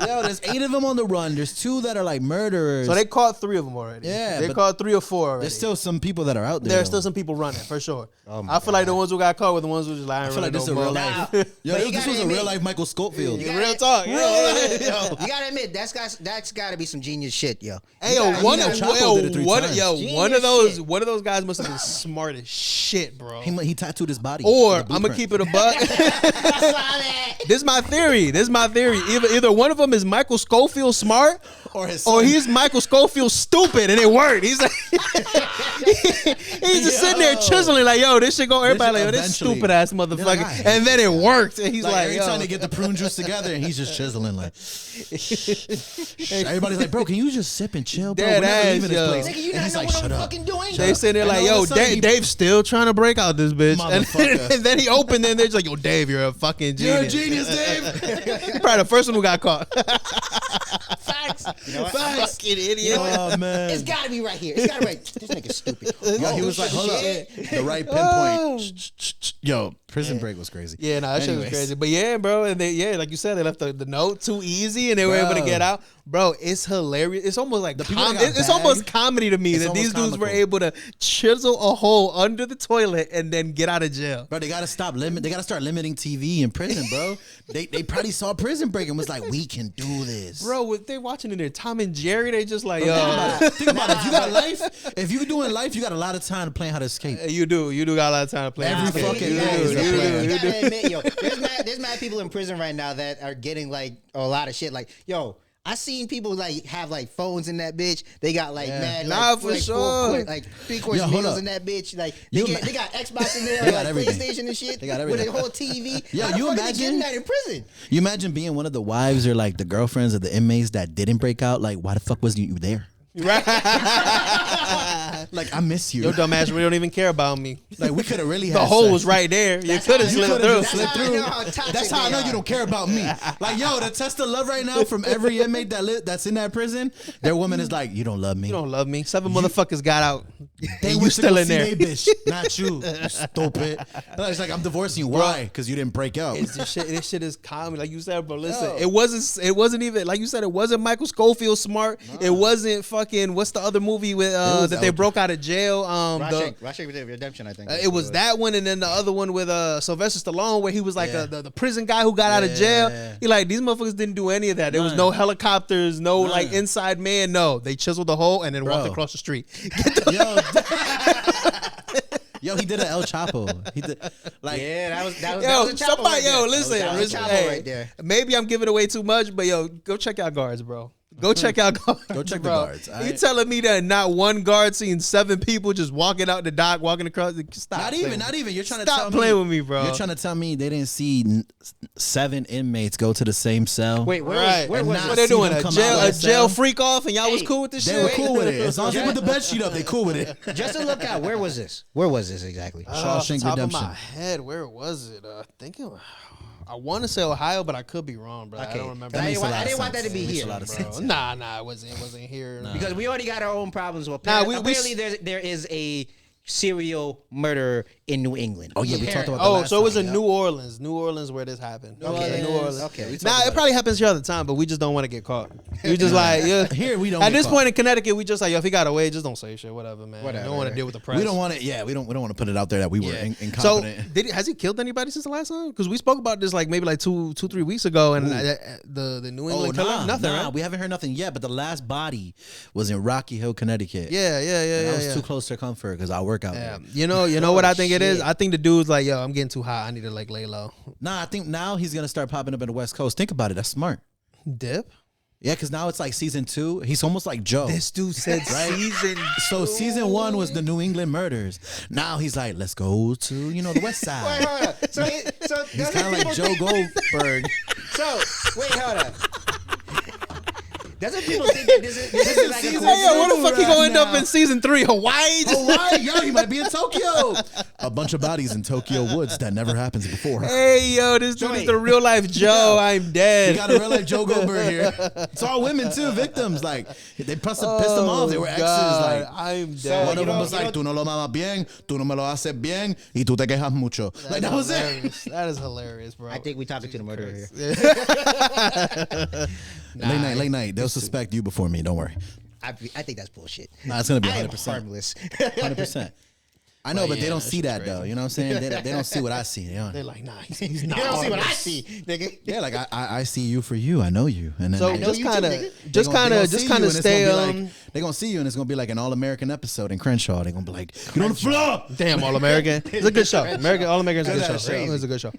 Yo, there's 8 of them on the run. There's 2 that are like murderers. So they caught 3 of them already. Yeah, they but caught 3 or 4 already. there's still some people that are out there. There's though. still some people running for sure. Oh I feel like the ones who got caught were the ones who just like, I feel like this is a no real more. life. Nah. Yo, But you this gotta was a admit- real life Michael Scofield. You Real talk. Yeah. You gotta admit that's got to be some genius shit, yo. Hey yo, one of Chapo did it 3 times. one of those guys must have been smart as shit, bro. He tattooed his body. Or with a I'm gonna blueprint. keep it a buck. This is my theory. Either one of them is Michael Scofield smart, Or his or son. he's Michael Scofield stupid, and it worked. He's like, he's just sitting there chiseling like, yo, this shit go. Everybody like, yo, this eventually- stupid ass They're motherfucker, like, I hate and then it worked. And he's Like, like, every yo. time they get the prune juice together, and he's just chiseling like. Everybody's like, bro, can you just sip and chill, bro? Dead We're never ass, leaving this yo. place. Nigga, you And not he's know like, what shut I'm up. fucking doing? They sitting there And like, all yo, of a sudden he- Dave's still trying to break out this bitch. Motherfucker. And then he opened and they're just like, yo, Dave, you're a fucking You're a genius. genius, Dave. You're probably the first one who got caught. Facts. You know what? Facts. Fucking idiot. Oh man. It's got to be right here. It's got to be right. This nigga's stupid. Yo, he was like, hold up. The right pinpoint. Yo, Prison Break was crazy. Yeah, no, that shit was Anyways. crazy. But yeah, bro, and they, like you said, they left the note too easy and they were able to Bro. get out. Bro, it's hilarious. It's almost like people that got it's bagged, almost comedy to me it's that these almost dudes were comical. able to chisel a hole under the toilet and then get out of jail. Bro, they gotta stop They gotta start limiting TV in prison, bro. they probably saw Prison Break and was like, we can do this. Bro, what they watching in there, Tom and Jerry, they just like, Think yo, about it. Think about it. If you got life, if you're doing life, you got a lot of time to plan how to escape. you do got a lot of time to play. Every this fucking game. day is a plan. You gotta admit, yo, there's mad people in prison right now that are getting like a lot of shit. Like, yo, I seen people like have like phones in that bitch. They got like mad, Nah, like, for like sure. like 3-course Yo, hold meals up. in that bitch. Like You they got Xbox in there, They got like everything. PlayStation and shit. They got with everything. a whole TV. Yo, How the you fuck they imagine- getting that in prison? You imagine being one of the wives or like the girlfriends of the inmates that didn't break out? Like, why the fuck wasn't you there? Right. Like, I miss you. Your dumb ass really don't even care about me. Like, we could have really had The hole sex. was right there. You could have You slipped coulda through. just slipped That's how I through. know how toxic That's how I they know are. you don't care about me. Like, yo, the test of love right now from every inmate that's in that prison, their woman is like, you don't love me. You don't love me. 7 motherfuckers got out. They And you went to still go in see there. they bitch, not you, you stupid. And it's like, I'm divorcing you. Why? Because you didn't break out. This shit is comedy. Like you said, bro, listen. It wasn't even like you said, it wasn't Michael Scofield smart. It wasn't fucking what's the other movie with was that they out- broke out of jail? Rashek Redemption, I think. It was that one, and then the other one with Sylvester Stallone, where he was like the prison guy who got out of jail. Yeah. He like these motherfuckers didn't do any of that. There was no helicopters, no like None. inside man. No, they chiseled the hole and then walked Bro. across the street. Yo, he did an El Chapo. He did like Yeah, that was Yo, a Chapo somebody, right there. listen, That was a listen, Chapo hey, right there. maybe I'm giving away too much, but yo, go check out guards, bro. Go check out guards. Go check the bro. guards, You alright? telling me that not one guard seen 7 people just walking out the dock, walking across? Stop. Not playing. even. You're trying to Stop tell playing with me, bro. You're trying to tell me they didn't see 7 inmates go to the same cell. Wait, Right. where was not What it? they see doing? them A come jail, out a of the jail cell? freak off, and y'all was Hey, cool with this They shit? were cool with it. As long as they put the bed sheet up, they cool with it. Just to look out, where was this? Where was this exactly? Off the Shawshank top of Redemption. my head, where was it? I want to say Ohio, but I could be wrong, bro. I Okay. don't remember. That I makes didn't a want, lot I of didn't want that sense. to be Makes here. a lot of Bro, sense. nah, it wasn't here. Because we already got our own problems. Well, Nah, apparently there is a serial murderer in New England. Oh, yeah, we talked about that. Oh, last so it was time, in yeah. New Orleans. New Orleans where this happened. Okay. New Orleans. Okay. Nah, it probably happens here all the time, but we just don't want to get caught. We just like, yeah. Here we don't At get this caught. point in Connecticut, we just like, yo, if he got away, just don't say shit, whatever, man. Whatever. We don't want to deal with the press. We don't want it. Yeah, we don't want to put it out there that we were Yeah. incompetent. Has he killed anybody since the last time? Because we spoke about this like maybe like 2-3 weeks ago, and the New England killer, nothing, right? We haven't heard nothing yet. But the last body was in Rocky Hill, Connecticut. Yeah. I was yeah. too close to comfort because I work out Yeah, there. you know what I think it is. shit. I think the dude's like, yo, I'm getting too hot. I need to like lay low. Nah, I think now he's gonna start popping up in the West Coast. Think about it. That's smart. Dip. Yeah, because now it's like season 2. He's almost like Joe. This dude said Right? season. So season 1 was the New England murders. Now he's like, let's go to the West Wait, Side. hold on. So He's kind of like Joe Goldberg. So wait, hold on. Doesn't people think that this is like Hey, yo, where the fuck he gonna end up in season 3? Hawaii? Hawaii, yo, he might be in Tokyo. A bunch of bodies in Tokyo woods that never happens before. Hey, yo, this dude is the real life Joe. I'm dead. You got a real life Joe Goldberg here. It's all women too, victims. Like they pissed them off. They were exes. Like I'm dead. One of them was like, "Tú no lo mamas bien, tú no me lo haces bien, y tú te quejas mucho." Like that was it. That is hilarious, bro. I think we talking to the murderer here. Late night. They'll suspect you before me. Don't worry. I think that's bullshit. Nah, it's gonna be I am 100%. harmless. 100%. I know, but yeah, they don't that see shit's that though. You know what I'm saying? They don't see what I see. They're like, nah, he's not. You don't see what I harmless. see, nigga. Yeah, like I see you for you. I know you, and then So they- just you too, kind of, nigga. just They gonna kind see of you and it's stay. gonna be like, they're gonna see you, and it's gonna be like an all-American episode in Crenshaw. They're gonna be like, "Get on the floor." Damn, All American. It's a good show. All American's a good That's show. crazy. It's a good show.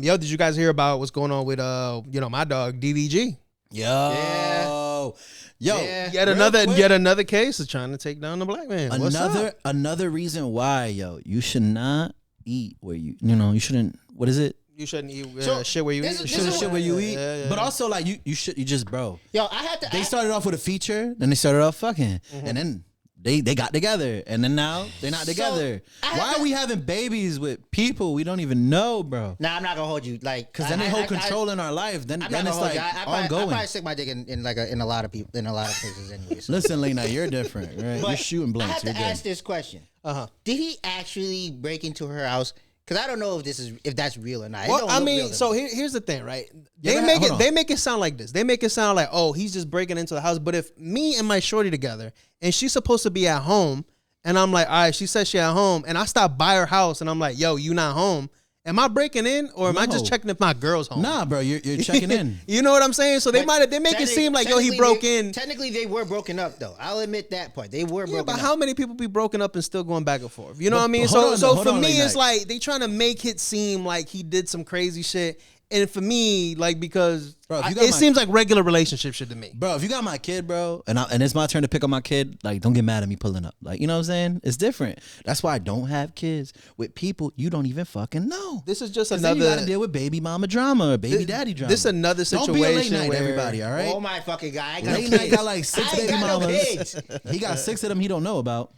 Yo, did you guys hear about what's going on with my dog DDG? Yo, Yeah. Yet another case of trying to take down the black man. What's up? Another reason why, you should not eat where you shouldn't. What is it? You shouldn't eat So, shit where you this eat. is- You shouldn't is shit what- where you eat. Yeah. But also, like you just, bro. Yo, I had to. They started off with a feature, then they started off fucking, Mm-hmm. and then they got together, and then now they're not together. Why are we having babies with people we don't even know, bro? Nah, I'm not gonna hold you. Like, Because then they hold control in our life. Then I'm not it's gonna hold like you. I ongoing. probably stick my dick in a lot of people in a lot of places anyways. Listen, Lena, you're different, right? But You're shooting I blanks. have You're to good. ask this question: Uh-huh. Did he actually break into her house? Because I don't know if that's real or not. It Well, don't I look real mean, to so me. here's the thing, right? Yeah, hold on. They make it sound like this. They make it sound like, oh, he's just breaking into the house. But if me and my shorty together, and she's supposed to be at home, and I'm like, all right, she says she at home, and I stop by her house, and I'm like, yo, you not home? Am I breaking in, or am I just No. checking if my girl's home? Nah, bro, you're checking in. You know what I'm saying? So they make it seem like, yo, he broke in. Technically, they were broken up, though. I'll admit that part. They were Yeah, broken but up. how many people be broken up and still going back and forth? You know But what I mean? hold So on, for me, Late it's Night. like they trying to make it seem like he did some crazy shit. And for me, like, because Bro, if you got it my- seems like regular relationship shit to me. Bro, if you got my kid, bro, and it's my turn to pick up my kid, like, don't get mad at me pulling up. Like, you know what I'm saying? It's different. That's why I don't have kids with people you don't even fucking know. This is just 'Cause then another. you gotta deal with baby mama drama or baby daddy drama. This is another Don't be a late situation night, where everybody, all right? Oh my fucking god! I got Late kids. night got like 6 I ain't baby got no mamas. kids. He got 6 of them he don't know about.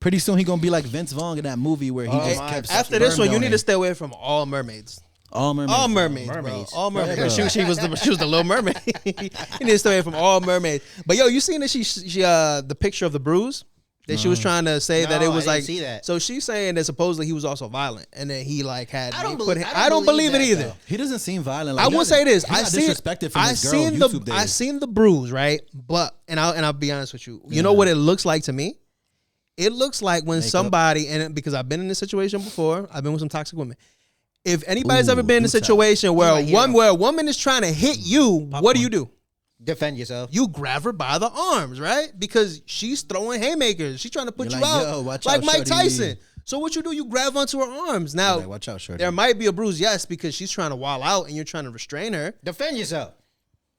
Pretty soon he gonna be like Vince Vaughn in that movie where he just kept After this sperm one, you need to donor. stay away from all mermaid. all mermaids. All mermaids, Mermaids. bro. All mermaids. Yeah, bro. She was the Little Mermaid. You need to stay away from all mermaids. But yo, you seen that she the picture of the bruise that she was trying to say that it No, was I like. didn't see that. So she's saying that supposedly he was also violent and that he like had. I don't put believe- him- I I don't don't believe it believe that, either. though. He doesn't seem violent. I will say this: He got disrespected from his girl YouTube days. I seen the bruise, right? But I'll be honest with you. You know what it looks like to me? It looks like when somebody because I've been in this situation before. I've been with some toxic women. If anybody's Ooh, ever been in a do tell. situation where my hero. where a woman is trying to hit you, what do? Defend yourself. You grab her by the arms, right? Because she's throwing haymakers. She's trying to put You're you like, out, yo, watch like out, Mike shorty. Tyson. So what you do? You grab onto her arms. Now, Like, watch out, shorty. there might be a bruise, yes, because she's trying to wall out and you're trying to restrain her. Defend yourself.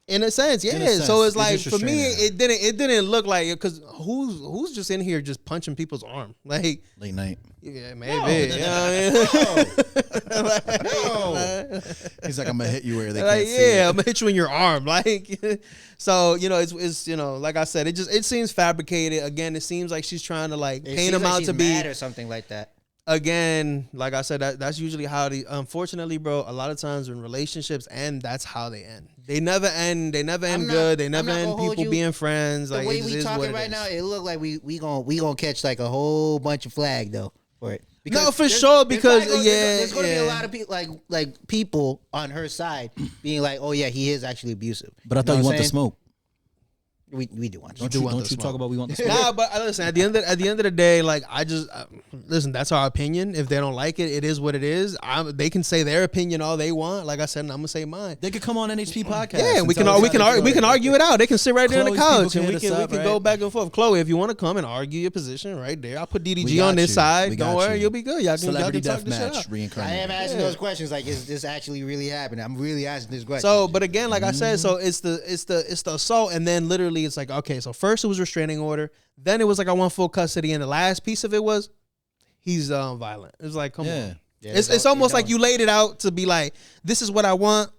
In a sense, yeah. In a sense, So it's you're like just for me, restraining her. it didn't look like it because who's just in here just punching people's arm? Like, Late night. yeah, maybe. You know what I mean? No. He's like, I'm gonna hit you where they Like, can't see. yeah, it. I'm gonna hit you in your arm. Like, so it's like I said, it seems fabricated. Again, it seems like she's trying to like It paint seems him like out she's to be. mad or something like that. Again, like I said, that's usually how unfortunately, bro, a lot of times when relationships end, that's how they end. They never end. They never end not- good. They I'm never not end gonna hold people you. being friends. The Like, way it we is what talking it right is. now, it look like we gonna catch like a whole bunch of flag though for it. No, for sure, because, there's gonna be yeah. a lot of people like people on her side being like, oh yeah, he is actually abusive. But I thought you know what want the I'm saying? smoke. We do want. Don't to. you, want don't the you smoke. talk about we want the smoke? Nah, but listen. At the end of the day, like I just listen. That's our opinion. If they don't like it, it is what it is. They can say their opinion all they want. Like I said, and I'm gonna say mine. They could come on NHP podcast. Yeah, and we can tell us we how can they argue, feel we can about it. argue it out. They can sit right there on the Chloe's people couch can and we hit us can up, go right? back and forth. Chloe, if you want to come and argue your position right there, I'll put We DDG got on this you. side. We Don't got worry, you. you'll be good. Y'all can Celebrity talk this shit deathmatch out. I reincarnated. am asking those questions. Like, is this actually really happening? I'm really asking this question. So, but again, like I said, so it's the assault, and then literally it's like, okay, so first it was restraining order, then it was like I want full custody, and the last piece of it was he's violent. It's like, come on, Yeah, it's almost like you laid it out to be like, this is what I want,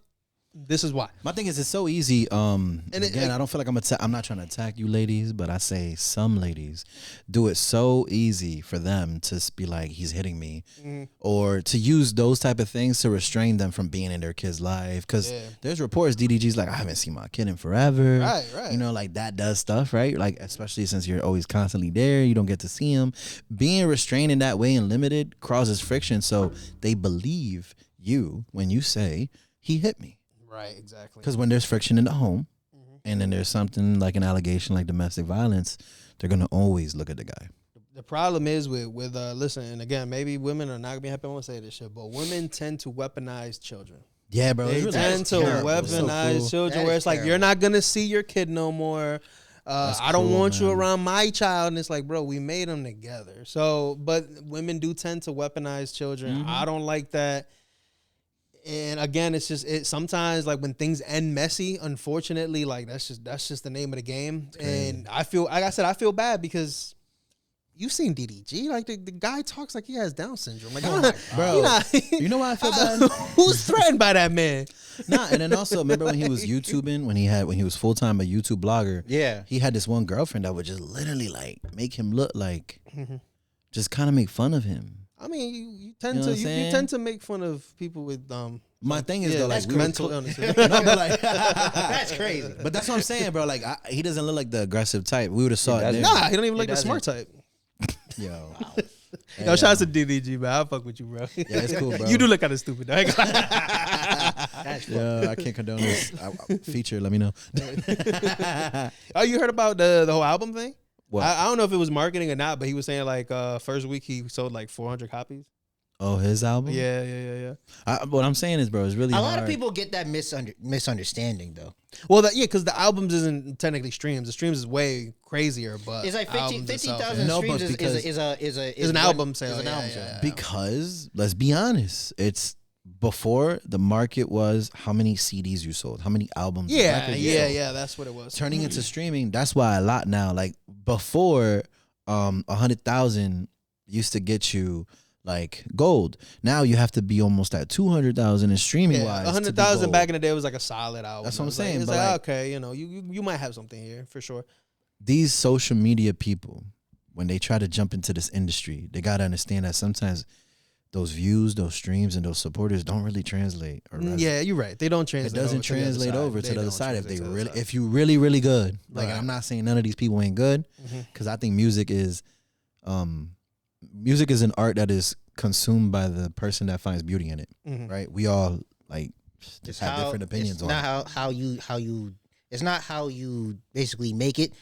This is why. My thing is, it's so easy. And again, I don't feel like I'm not trying to attack you ladies, but I say some ladies do it so easy for them to be like, he's hitting me, or to use those type of things to restrain them from being in their kid's life. Because there's reports DDG's like, I haven't seen my kid in forever. Right. You know, like that does stuff, right? Like, especially since you're always constantly there, you don't get to see him. Being restrained in that way and limited causes friction. So they believe you when you say he hit me. Right, exactly. Because when there's friction in the home, and then there's something like an allegation like domestic violence, they're gonna always look at the guy. The problem is with listen, and again, maybe women are not gonna be happy. I won't say this shit, but women tend to weaponize children. Yeah, bro. They tend to weaponize children, where it's like you're not gonna see your kid no more. I don't want you around my child, and it's like, bro, we made them together. So, but women do tend to weaponize children. I don't like that. And again, it's just sometimes like when things end messy, unfortunately, like that's just the name of the game. And I feel, like I said, I feel bad because you've seen DDG, like the guy talks like he has Down syndrome. Like, bro, you know why I feel bad? Who's threatened by that man? Nah, and then also remember when he was YouTubing, when he was full time a YouTube blogger. Yeah, he had this one girlfriend that would just literally like make him look like, just kind of make fun of him. I mean, you tend to make fun of people with My thing is though, like mental illness. No, but like that's crazy. But that's what I'm saying, bro. Like he doesn't look like the aggressive type. We would have saw it there. Nah, he don't even look the smart type. Yo, wow. Yo, shout out to DDG, man. I'll fuck with you, bro. Yeah, it's cool, bro. You do look kind of stupid, though. Yeah, I can't condone this feature. Let me know. Oh, you heard about the whole album thing? What? I don't know if it was marketing or not, but he was saying like first week he sold like 400 copies. Oh, his album? Yeah. What I'm saying is, bro, it's really a hard. lot of people get that misunderstanding though. Well, because the albums isn't technically streams. The streams is way crazier, but it's like 50,000 No, streams but is an album sale. Yeah. Because let's be honest, it's before the market was how many CDs you sold, how many albums. Yeah. That's what it was. Turning into streaming, that's why a lot now. Like before, 100,000 used to get you like gold. Now you have to be almost at 200,000 in streaming wise. 100,000 back in the day was like a solid album. That's what I'm saying. It's but like, okay, you might have something here for sure. These social media people, when they try to jump into this industry, they gotta understand that sometimes those views, those streams, and those supporters don't really translate. Yeah, you're right. They don't translate. It doesn't translate over to the other side if you really good. Like, I'm not saying none of these people ain't good, because I think music is an art that is consumed by the person that finds beauty in it. Right? We all like just have different opinions on it. It's not how you basically make it,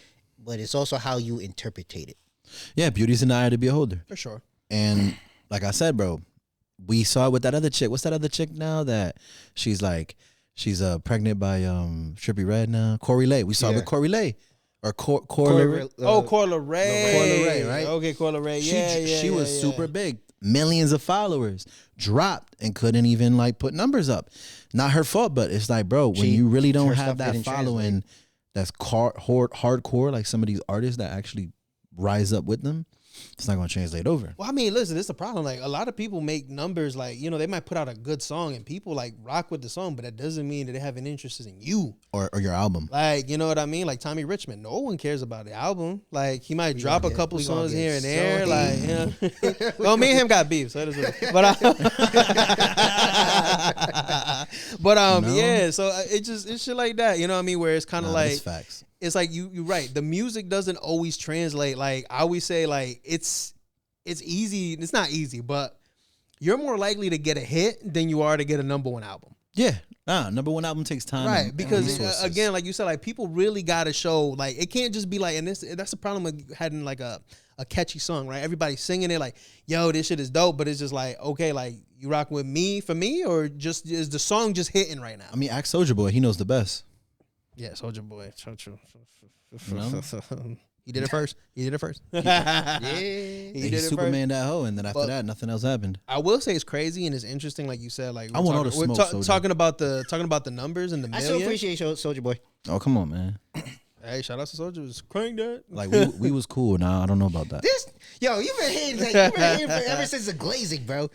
but it's also how you interpretate it. Yeah, beauty's in the eye of the beholder. For sure. And like I said, bro, we saw it with that other chick. What's that other chick now that she's pregnant by Trippie Redd now? Corey Lay. We saw it with Corey Lay. Or Corla Ray. Corla Ray. Corla Ray, right? Okay, Corla Ray. She was super big. Millions of followers. Dropped and couldn't even like put numbers up. Not her fault, but it's like, bro, when you really don't have that following that's hardcore, like some of these artists that actually rise up with them, it's not going to translate over. Well, I mean, listen, this is the problem. Like, a lot of people make numbers, like, they might put out a good song and people like rock with the song, but that doesn't mean that they have an interest in you or your album. Like, you know what I mean? Like Tommy Richmond, no one cares about the album. Like, he might drop a couple songs here and there. Like, well, me and him got beef, so it is what it is. Yeah. So it's shit like that. You know what I mean? Where it's kind of like facts. It's like you're right. The music doesn't always translate. Like I always say, like it's easy. It's not easy, but you're more likely to get a hit than you are to get a number one album. Yeah, number one album takes time, right? Because again, like you said, like people really got to show. Like it can't just be like, and that's the problem with having like a catchy song, right? Everybody's singing it like, yo, this shit is dope, but it's just like, okay, like you rock with me for me, or just is the song just hitting right now? I mean, ask Soulja Boy, he knows the best. Yeah, Soulja Boy. No? He did it first. He did it Superman that hoe, and then after that, nothing else happened. I will say it's crazy and it's interesting, like you said. Like I want all the smoke. Talking about the numbers and the million. I still appreciate Soulja Boy. Oh, come on, man. Hey, shout out to Soulja. Just crank that. Like we was cool. Nah, I don't know about that. You've been hating. Like, you've been hating ever since the glazing, bro.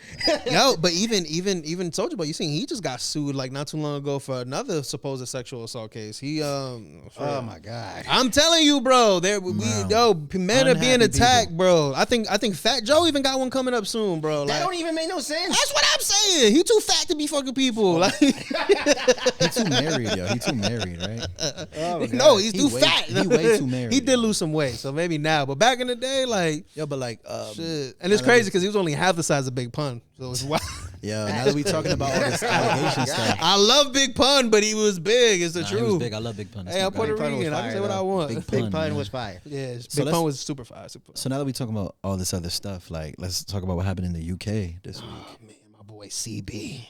Yo, but even Soulja Boy, you seen he just got sued like not too long ago for another supposed sexual assault case. He oh my God. I'm telling you, bro. Men are being attacked, bro. I think Fat Joe even got one coming up soon, bro. That don't even make no sense. That's what I'm saying. He too fat to be fucking people. Like He too married, yo. He too married, right? no, he's too fat. He way too married. He did lose some weight, so maybe now. But back in the day, like but like shit. And it's crazy because he was only half the size of Big Pun. So it's wild. Yeah, now that we talking about all this allegation stuff. I love Big Pun, but he was big. It's the truth. He was big. I love Big Pun. Hey, I'm Puerto Rican. I can say what I want. Big Pun was fire. Yeah, Big Pun was super fire. So now that we talking about all this other stuff, like let's talk about what happened in the UK this week. Oh man, my boy CB.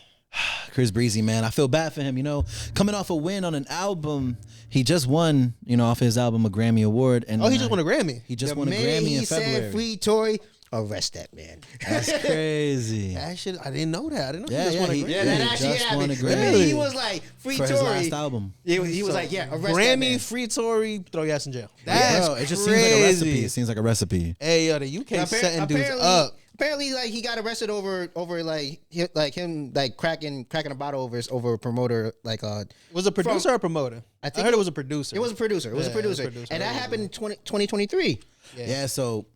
Chris Breezy, man, I feel bad for him. You know, coming off a win on an album, he just won. You know, off his album a Grammy Award. And he just won a Grammy. He just won a Grammy in February. Said free Tory. Arrest that man. That's crazy. That shit, I didn't know that. I didn't know he just won a Grammy. That actually happened. Really? He was like free for Tory. His last album. He was like, yeah, arrest Grammy, that man. free Tory, throw your ass in jail. That's That's it just crazy. seems like a recipe. It seems like a recipe. Hey, yo, the UK setting dudes up. Apparently, like he got arrested over him cracking a bottle over a promoter. Like was it a producer or a promoter? I think heard it was a producer. It was a producer. And that happened in 2023. Yeah. So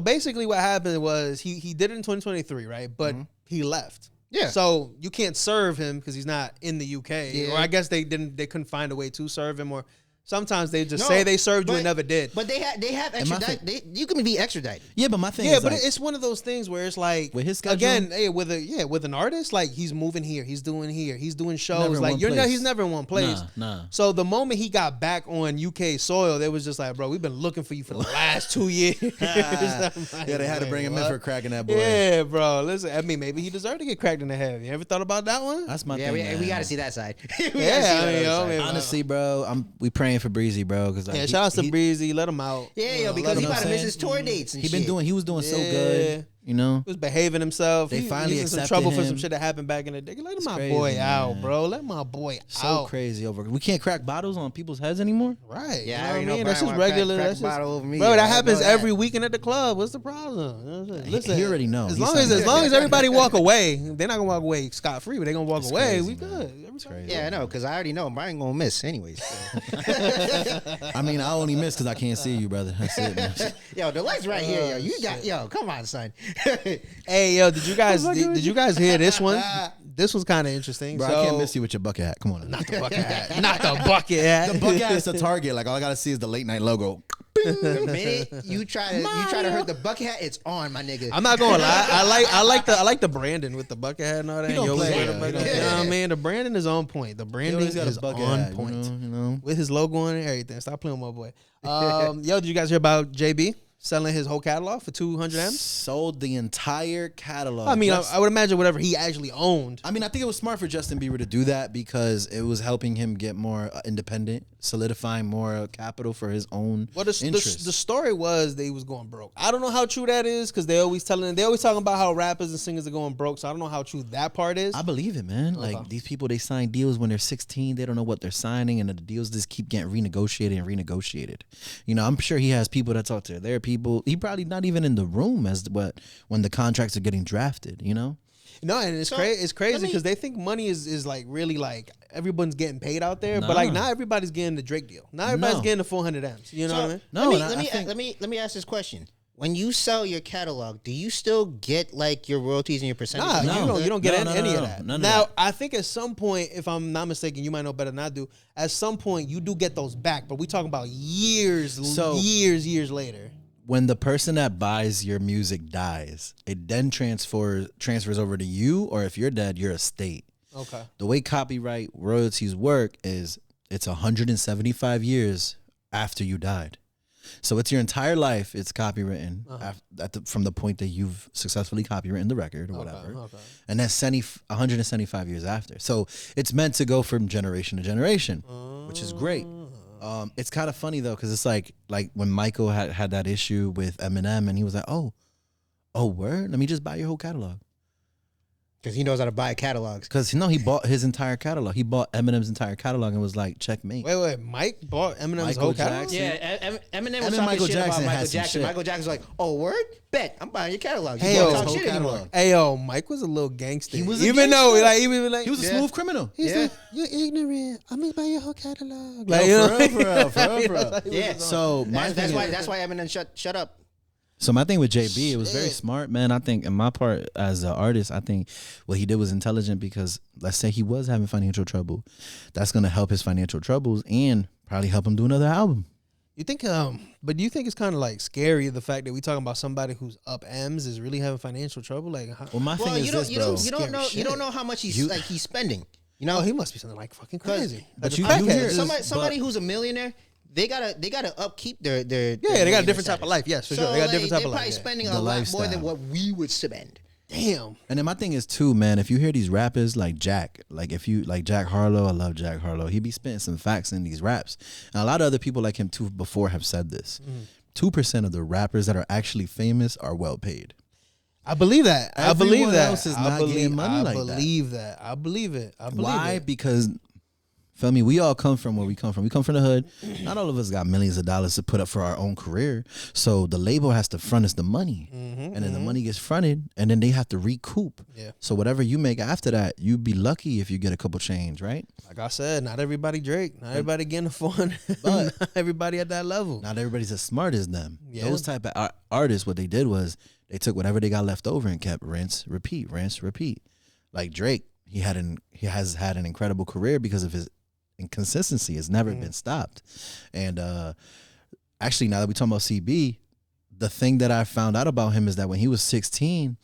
basically, what happened was he did it in 2023, right? But he left. Yeah. So you can't serve him because he's not in the UK, Yeah. or I guess they couldn't find a way to serve him, or sometimes they just say they served you and never did. But they have extradited. You can be extradited. Yeah, but my thing Yeah, is but like, it's one of those things where it's like with his schedule, again, with an artist, like he's moving here, he's doing shows. Never in Like one he's never in one place. Nah. So the moment he got back on UK soil, they was just like, bro, we've been looking for you for the last 2 years. Yeah, they had to bring him in for cracking that boy. Yeah, bro. Listen, I mean, maybe he deserved to get cracked in the head. You ever thought about that one? That's my Yeah, thing. we got to see that side. Honestly, bro, we praying for Breezy, bro. Like, shout out to Breezy. Let him out. Yeah, because he about to miss his tour dates and shit. He was doing so good. You know, he was behaving himself. They finally he's in some accepted trouble him. for some shit that happened back in the day. Let my crazy, boy man. out, bro. Let my boy so out. crazy over. We can't crack bottles on people's heads anymore. Right. Yeah, you I already know. That's just regular. That's just, over me. bro, that happens every weekend at the club. What's the problem? Listen, he already knows. As long as everybody walk away, they're not gonna walk away scot free, but they're gonna walk away. Crazy, we good. Yeah, I know, because I already know I ain't gonna miss anyways. So. I mean, I only miss because I can't see you, brother. That's it, man. Yo, the light's right here, yo. Come on, son. Hey, yo, did you guys hear this one? This was kind of interesting. Bro, so, I can't miss you with your bucket hat. Come on. Not the bucket hat. Not the bucket hat. The bucket hat is the target. Like all I gotta see is the late night logo. The minute you try to hurt the bucket hat, it's on, my nigga. I'm not gonna lie. I like the branding with the bucket hat and all that. He don't play, you know what I mean? The branding is on point. The branding is on point. You know? With his logo on and everything. Stop playing with my boy. Yo, did you guys hear about JB selling his whole catalog for 200 M's? Sold the entire catalog. I mean, I would imagine whatever he actually owned. I mean, I think it was smart for Justin Bieber to do that because it was helping him get more independent, solidifying more capital for his own interests. The story was that he was going broke. I don't know how true that is because they always talking about how rappers and singers are going broke. So I don't know how true that part is. I believe it, man. Okay. Like these people, they sign deals when they're 16. They don't know what they're signing, and the deals just keep getting renegotiated and renegotiated. You know, I'm sure he has people that talk to their people. He probably not even in the room when the contracts are getting drafted. You know. No, and it's crazy because they think money is like really like everyone's getting paid out there, but like not everybody's getting the Drake deal. Not everybody's getting the 400 M's. You know what I mean? No, let me ask this question. When you sell your catalog, do you still get like your royalties and your percentage? Nah, you don't get any of that. Now, I think at some point, if I'm not mistaken, you might know better than I do. At some point, you do get those back, but we talking about years later. When the person that buys your music dies, it then transfers over to you, or if you're dead, your estate. Okay. The way copyright royalties work is it's 175 years after you died. So it's your entire life. It's copywritten from the point that you've successfully copywritten the record or whatever. Okay. And that's 175 years after. So it's meant to go from generation to generation, which is great. It's kind of funny though, because it's like when Michael had that issue with Eminem, and he was like, "Oh, word? Let me just buy your whole catalog." Because he knows how to buy catalogs. Because he bought his entire catalog. He bought Eminem's entire catalog and was like, checkmate. Wait, Mike bought Eminem's whole catalog? Yeah, Eminem was talking shit about Michael Jackson. Michael Jackson's like, oh, word? Bet, I'm buying your catalog. Hey, yo, Mike was a little gangster. He was he was a smooth criminal. He's like, you're ignorant. I'm gonna buy your whole catalog. Like, for real. Yeah. So that's why Eminem shut up. So my thing with JB, it was very smart, man. I think in my part as an artist, I think what he did was intelligent because let's say he was having financial trouble. That's going to help his financial troubles and probably help him do another album. You think, but do you think it's kind of like scary the fact that we talking about somebody who's up M's is really having financial trouble? Like, thing is this, bro. You don't know how much he's spending. You know, he must be something like fucking crazy. But you hear somebody who's a millionaire. They gotta upkeep their they got a different type of life. Yes, for sure. They got a different type of life. They're probably spending a lot more than what we would spend. Damn. And then my thing is too, man. If you hear these rappers like Jack, like if you like Jack Harlow, I love Jack Harlow. He be spitting some facts in these raps, and a lot of other people like him too before have said this. 2% of the rappers that are actually famous are well paid. I believe that. I believe that. Else is not getting money like that. I believe that. I believe it. Why? Because. Feel me? We all come from where we come from. We come from the hood. Not all of us got millions of dollars to put up for our own career. So the label has to front us the money. And then the money gets fronted and then they have to recoup. Yeah. So whatever you make after that, you'd be lucky if you get a couple change, right? Like I said, not everybody Drake. Not everybody getting a phone. But not everybody at that level. Not everybody's as smart as them. Yeah. Those type of artists, what they did was they took whatever they got left over and kept rinse, repeat. Like Drake, he has had an incredible career because of his inconsistency. Has never been stopped. And actually, now that we're talking about CB, the thing that I found out about him is that when he was 16,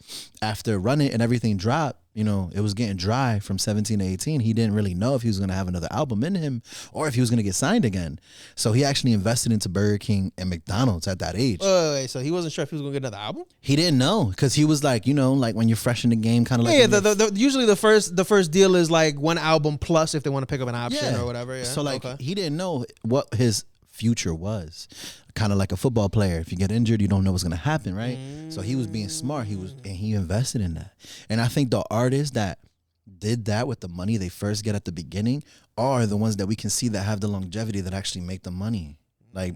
after running and everything dropped, you know, it was getting dry from 17 to 18. He didn't really know if he was going to have another album in him or if he was going to get signed again. So he actually invested into Burger King and McDonald's at that age. Wait, so he wasn't sure if he was going to get another album? He didn't know because he was like, you know, like when you're fresh in the game, kind of like. Yeah, usually the first deal is like one album plus if they want to pick up an option or whatever. Yeah. So like he didn't know what his future was. Kind of like a football player. If you get injured, you don't know what's going to happen, right? So he was being smart. He invested in that. And I think the artists that did that with the money they first get at the beginning are the ones that we can see that have the longevity that actually make the money. Like,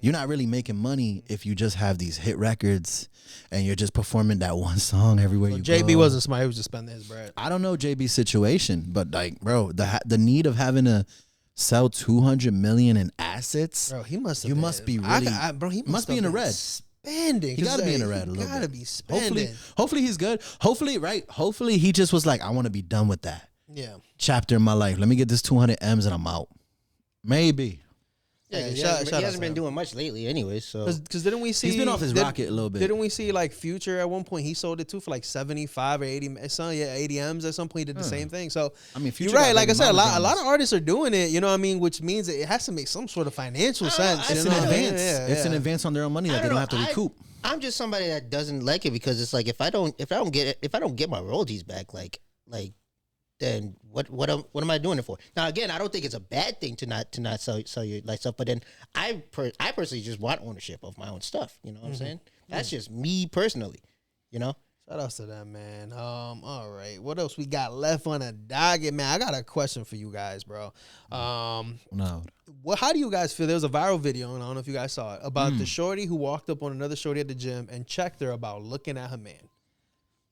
you're not really making money if you just have these hit records and you're just performing that one song everywhere you go. JB wasn't smart. He was just spending his bread. I don't know JB's situation, but like, bro, the need of having to sell $200 million in assets. Bro, he must have. You must be really. Bro, he must be in the red. Spending. He got to be in the red a little bit. Gotta be spending. Hopefully he's good. Hopefully he just was like, I want to be done with that. Yeah. Chapter in my life. Let me get this 200 M's and I'm out. Maybe. Yeah, he hasn't been doing much lately anyway, so. Because didn't we see. He's been off his rocket a little bit. Didn't we see like Future at one point? He sold it too for like 75 or 80. 80 M's at some point. He did the same thing. So, I mean, Future, you're right. Like I said, a lot of artists are doing it, you know what I mean? Which means it has to make some sort of financial sense. It's an advance. It's an advance on their own money that they don't have to recoup. I'm just somebody that doesn't like it because it's like if I don't get my royalties back, like then what am I doing it for? Now again, I don't think it's a bad thing to not sell your like stuff, but then I personally just want ownership of my own stuff. You know what I'm saying? That's just me personally. You know. Shout outs to them, man. All right. What else we got left on the docket, man? I got a question for you guys, bro. No. How do you guys feel? There was a viral video, and I don't know if you guys saw it, about the shorty who walked up on another shorty at the gym and checked her about looking at her man.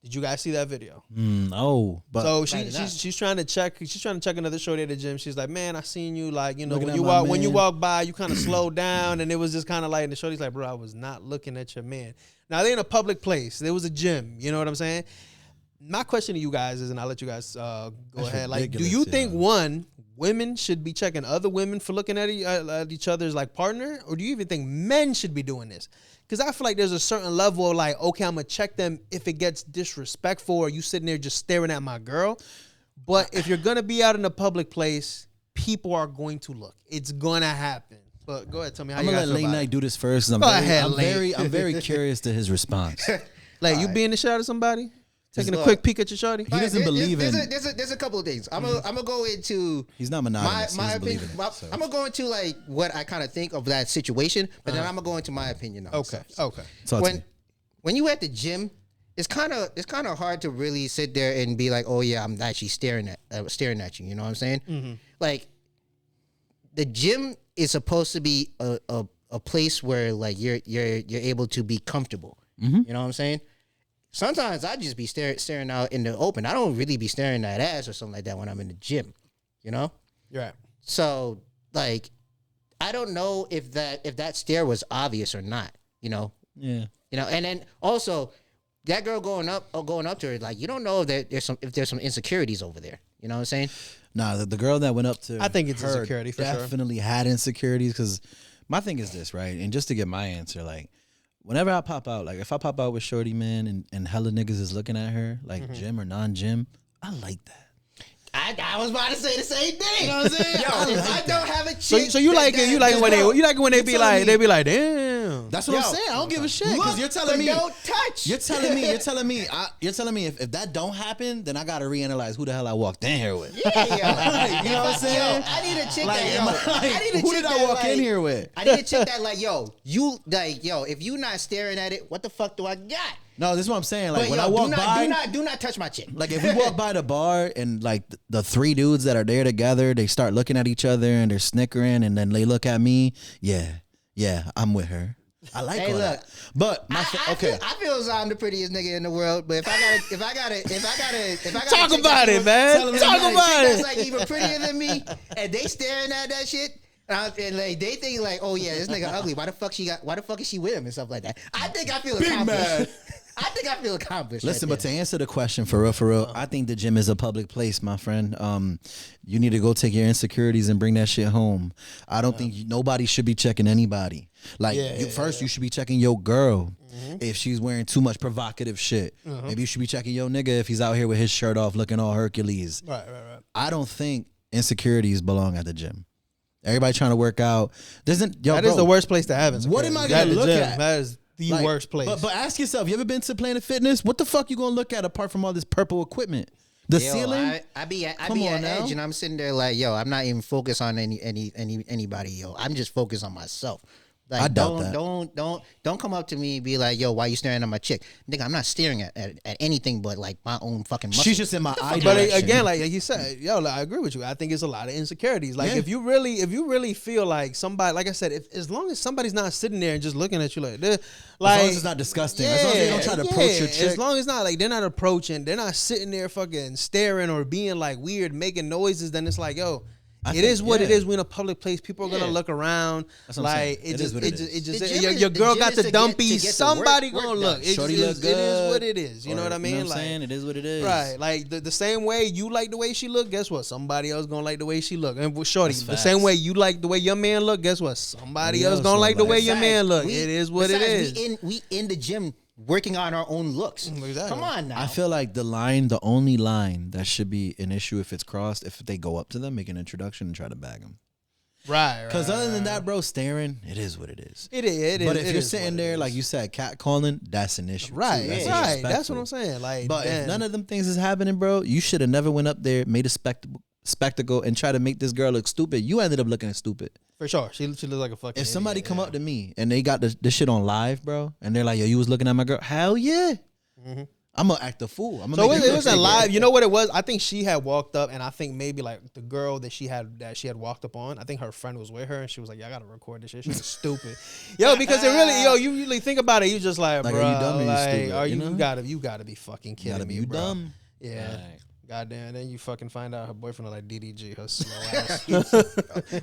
Did you guys see that video? No, but so she's trying to check another shorty at the gym. She's like, man, I seen you, like, you know, when you walk by, you kind of slow down, and it was just kind of like, and the shorty's like, bro, I was not looking at your man. Now they're in a public place. There was a gym. You know what I'm saying? My question to you guys is, and I'll let you guys go ahead. Like, do you think women should be checking other women for looking at each other's like partner, or do you even think men should be doing this? Because I feel like there's a certain level of like, okay, I'm going to check them if it gets disrespectful or you sitting there just staring at my girl. But if you're going to be out in a public place, people are going to look. It's going to happen. But go ahead, tell me how you guys feel about it. I'm going to let Late Night do this first. I'm very curious to his response. Like, you being the shit out of somebody? Taking a quick peek at your shorty? He doesn't believe in. There's a couple of things. I'm gonna go into. He's not monogamous. My opinion. I'm gonna go into like what I kind of think of that situation, but then I'm gonna go into my opinion. Okay. When you at the gym it's kind of hard to really sit there and be like, oh yeah, I'm actually staring at you. You know what I'm saying? Mm-hmm. Like, the gym is supposed to be a place where like you're able to be comfortable. Mm-hmm. You know what I'm saying? Sometimes I just be staring out in the open. I don't really be staring at ass or something like that when I'm in the gym. You know? You're right. So like, I don't know if that stare was obvious or not. You know? Yeah. You know, and then also that girl going up to her, like, you don't know if there's some insecurities over there. You know what I'm saying? Nah, the girl that went up to I think it's her insecurity for sure. definitely had insecurities, because my thing is this, right? And just to get my answer, like, whenever I pop out, like if I pop out with shorty, man, and hella niggas is looking at her, like gym or non-gym, I like that. I was about to say the same thing. You know what I'm saying? Yo, if I don't have a chick, So you like it when they be like, damn. That's what I'm saying. I don't give a shit, because you're telling me don't touch. You're telling me if that don't happen, then I gotta reanalyze who the hell I walked in here with. Yeah, yo. You know what I'm saying? Yo, I need a chick Like, I need a who chick did I walk in here with? I need a chick that like, if you not staring at it, what the fuck do I got? No, this is what I'm saying. Like, But when yo, I walk by, do not touch my chick. like if we walk by the bar and like the three dudes that are there together, they start looking at each other and they're snickering, and then they look at me. Yeah, I'm with her. I like Hey, all look, that. But I feel as though I'm the prettiest nigga in the world, but if I gotta Talk about it, man. Talk about that's it. like even prettier than me, and they staring at that shit. And like they think like, oh yeah, this nigga ugly. Why the fuck is she with him and stuff like that? I think I feel accomplished. I think I feel accomplished. listen, right but to answer the question for real, I think the gym is a public place, my friend. You need to go take your insecurities and bring that shit home. I don't think nobody should be checking anybody. Like, you should be checking your girl if she's wearing too much provocative shit. Maybe you should be checking your nigga if he's out here with his shirt off looking all Hercules. Right. I don't think insecurities belong at the gym. Everybody trying to work out. That is the worst place to have it. What am I going to look at? That is the worst place. But ask yourself, you ever been to Planet Fitness? What the fuck you going to look at apart from all this purple equipment? The ceiling? I be at edge, and I'm sitting there like, yo, I'm not even focused on anybody, yo. I'm just focused on myself. Like, I doubt that. Don't come up to me and be like, yo, why you staring at my chick? Nigga, I'm not staring at anything but like my own fucking muscle. She's just in my eye. But again, like you said, yo, like, I agree with you. I think it's a lot of insecurities. Like if you really feel like somebody, like I said, as long as somebody's not sitting there and just looking at you like this, like, as long as it's not disgusting, as long as they don't try to approach your chick. As long as not like they're not approaching, they're not sitting there fucking staring or being like weird, making noises, then it's like, yo, it is what it is. We're in a public place. People are gonna look around. That's what I'm saying. It just is. your girl got the dumpies. Somebody gonna look. Shorty look good. It is what it is. You know what I mean? You know what I'm saying? It is what it is. Right. Like the same way you like the way she look, guess what? Somebody else gonna like the way she look. And with shorty, the same way you like the way your man look, guess what? Somebody else gonna like the way your man look. It is what it is. We in the gym working on our own looks. Exactly. Come on now. I feel like the only line that should be an issue if it's crossed, if they go up to them, make an introduction and try to bag them. Right. Because other than that, bro, staring, it is what it is. It is. But if you're sitting there, like you said, catcalling, that's an issue. Right. Right. That's what I'm saying. Like, but if none of them things is happening, bro, you should have never went up there, made a spectacle, and try to make this girl look stupid. You ended up looking stupid. For sure. She looked like a fucking If somebody idiot, come up to me and they got this shit on live, bro, and they're like, yo, you was looking at my girl? Hell yeah. I'm going to act a fool. So it wasn't live. You know what it was? I think she had walked up, and I think maybe like the girl that she had walked up on, I think her friend was with her, and she was like, yeah, I got to record this shit. She was stupid. Yo, because it really, you really think about it, you just like, bro, are you dumb or you like, stupid? you gotta be fucking kidding me, you bro. dumb? Yeah. Right. Goddamn, then you fucking find out her boyfriend like DDG, her slow ass.